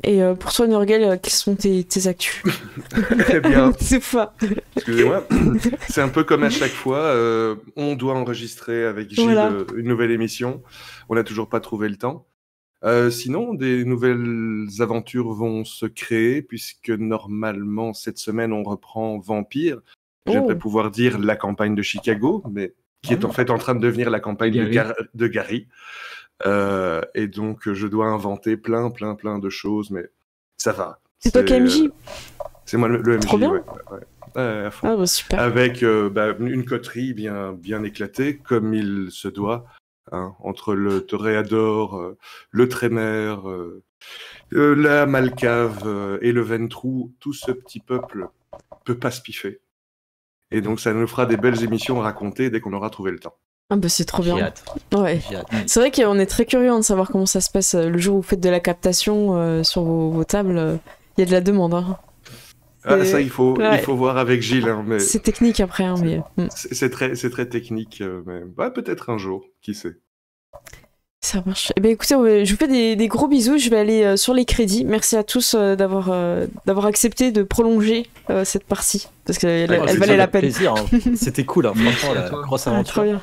Et pour toi, Nurgle, quels sont tes actus? Très bien. C'est pas. Excusez-moi. C'est un peu comme à chaque fois. On doit enregistrer avec Gilles Voilà. une nouvelle émission. On n'a toujours pas trouvé le temps. Sinon, des nouvelles aventures vont se créer puisque normalement, cette semaine, on reprend Vampire. J'aimerais Oh. pouvoir dire la campagne de Chicago, mais qui est en fait en train de devenir la campagne de Gary. Et donc, je dois inventer plein de choses, mais ça va. C'est toi qui es MJ? C'est moi le MJ, Trop bien. ouais. À fond. Ah bah super. Avec une coterie bien éclatée, comme il se doit, hein, entre le Toréador, le Trémère, la Malcave et le Ventrou. Tout ce petit peuple peut pas se piffer. Et donc, ça nous fera des belles émissions à raconter dès qu'on aura trouvé le temps. Ah bah c'est trop J'ai bien. hâte. Ouais. J'ai hâte. C'est vrai qu'on est très curieux de savoir comment ça se passe le jour où vous faites de la captation sur vos tables. Il y a de la demande. Hein. Ah, ça, il faut Ouais. voir avec Gilles. Hein, mais C'est technique après, hein, mais c'est très technique. Mais peut-être un jour, qui sait. ça marche. Eh ben écoutez, je vous fais des gros bisous. Je vais aller sur les crédits. Merci à tous d'avoir accepté de prolonger cette partie parce qu'elle Ouais, elle c'est valait la avec peine. plaisir, hein. C'était cool, hein, franchement, Merci à la toi. grosse Ah, aventure. trop bien.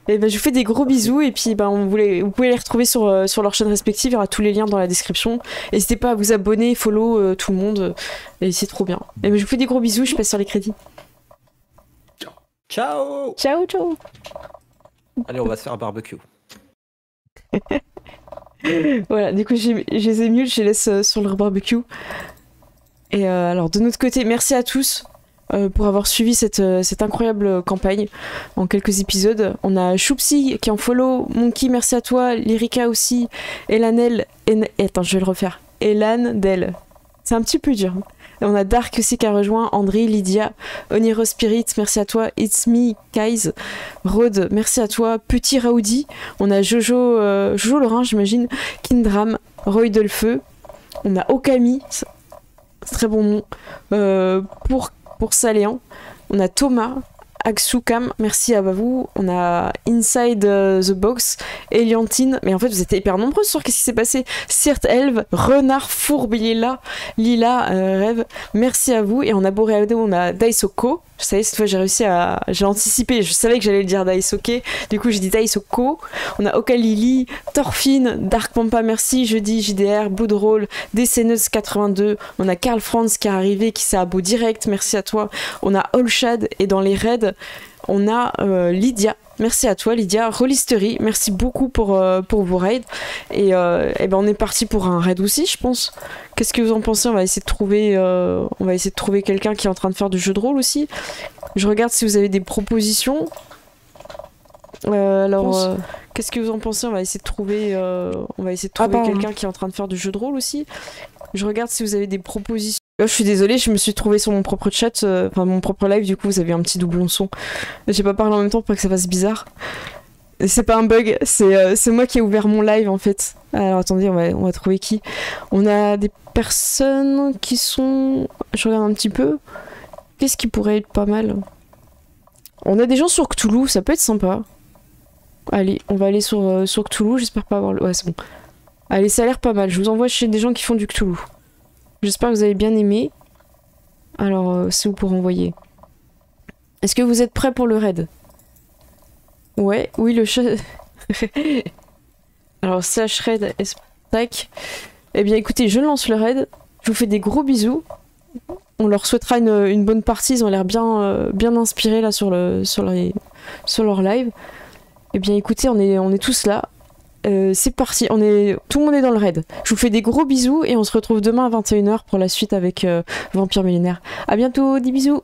Et ben, je vous fais des gros bisous et puis vous pouvez les retrouver sur leurs chaînes respectives. Il y aura tous les liens dans la description. N'hésitez pas à vous abonner, follow tout le monde. Et c'est trop bien. Et ben, je vous fais des gros bisous. Je passe sur les crédits. Ciao. Ciao. Allez, on va se faire un barbecue. Voilà, du coup, je les ai mute, je les laisse sur leur barbecue. Et alors, de notre côté, merci à tous pour avoir suivi cette incroyable campagne en quelques épisodes. On a Choupsi qui est en follow, Monkey, merci à toi, Lyrica aussi, Elanel, attends, je vais le refaire. Elan Del. C'est un petit peu dur. Et on a Dark aussi qui a rejoint, André, Lydia, Oniro Spirit, merci à toi, It's Me, Kaiz, Rod, merci à toi, Petit Raoudi, on a Jojo Lorrain, j'imagine, Kindram, Roy Delfeu, on a Okami, c'est très bon nom, pour Saléan, on a Thomas, Aksukam, merci à vous, on a Inside the Box, Eliantine, mais en fait vous êtes hyper nombreux sur qu'est-ce qui s'est passé, Sirt Elve, Renard Fourbe, Lila, Rêve, merci à vous, et en Aboreado on a Daisoko, je savais cette fois j'ai anticipé, je savais que j'allais le dire Daisoke, du coup j'ai dit Daisoko, on a Okalili, Thorfinn, Dark Pampa, merci, Jeudi, JDR, Boudroll, Décenneuse 82, on a Karl Franz qui est arrivé, qui s'est abonné direct, merci à toi, on a Allshad, et dans les raids, on a Lydia. Merci à toi Lydia. Rollistery, merci beaucoup pour vos raids. Et ben on est parti pour un raid aussi, je pense. Qu'est-ce que vous en pensez? On va essayer de trouver quelqu'un qui est en train de faire du jeu de rôle aussi. Je regarde si vous avez des propositions. Qu'est-ce que vous en pensez? On va essayer de trouver quelqu'un qui est en train de faire du jeu de rôle aussi. Je regarde si vous avez des propositions. Je suis désolée, je me suis trouvée sur mon propre chat, mon propre live, du coup vous avez un petit doublon de son. J'ai pas parlé en même temps pour que ça fasse bizarre. Et c'est pas un bug, c'est moi qui ai ouvert mon live en fait. Alors attendez, on va trouver qui. On a des personnes qui sont... Je regarde un petit peu. Qu'est-ce qui pourrait être pas mal? On a des gens sur Cthulhu, ça peut être sympa. Allez, on va aller sur Cthulhu, j'espère pas avoir le... Ouais, c'est bon. Allez, ça a l'air pas mal, je vous envoie chez des gens qui font du Cthulhu. J'espère que vous avez bien aimé. Alors, c'est où pour envoyer? Est-ce que vous êtes prêts pour le raid? Ouais, oui, le chat... Alors, /raid, tac. Eh bien, écoutez, je lance le raid. Je vous fais des gros bisous. On leur souhaitera une bonne partie. Ils ont l'air bien inspirés là sur leur live. Eh bien, écoutez, on est tous là. c'est parti, tout le monde est dans le raid. Je vous fais des gros bisous et on se retrouve demain à 21h pour la suite avec Vampire Millénaire. À bientôt, des bisous.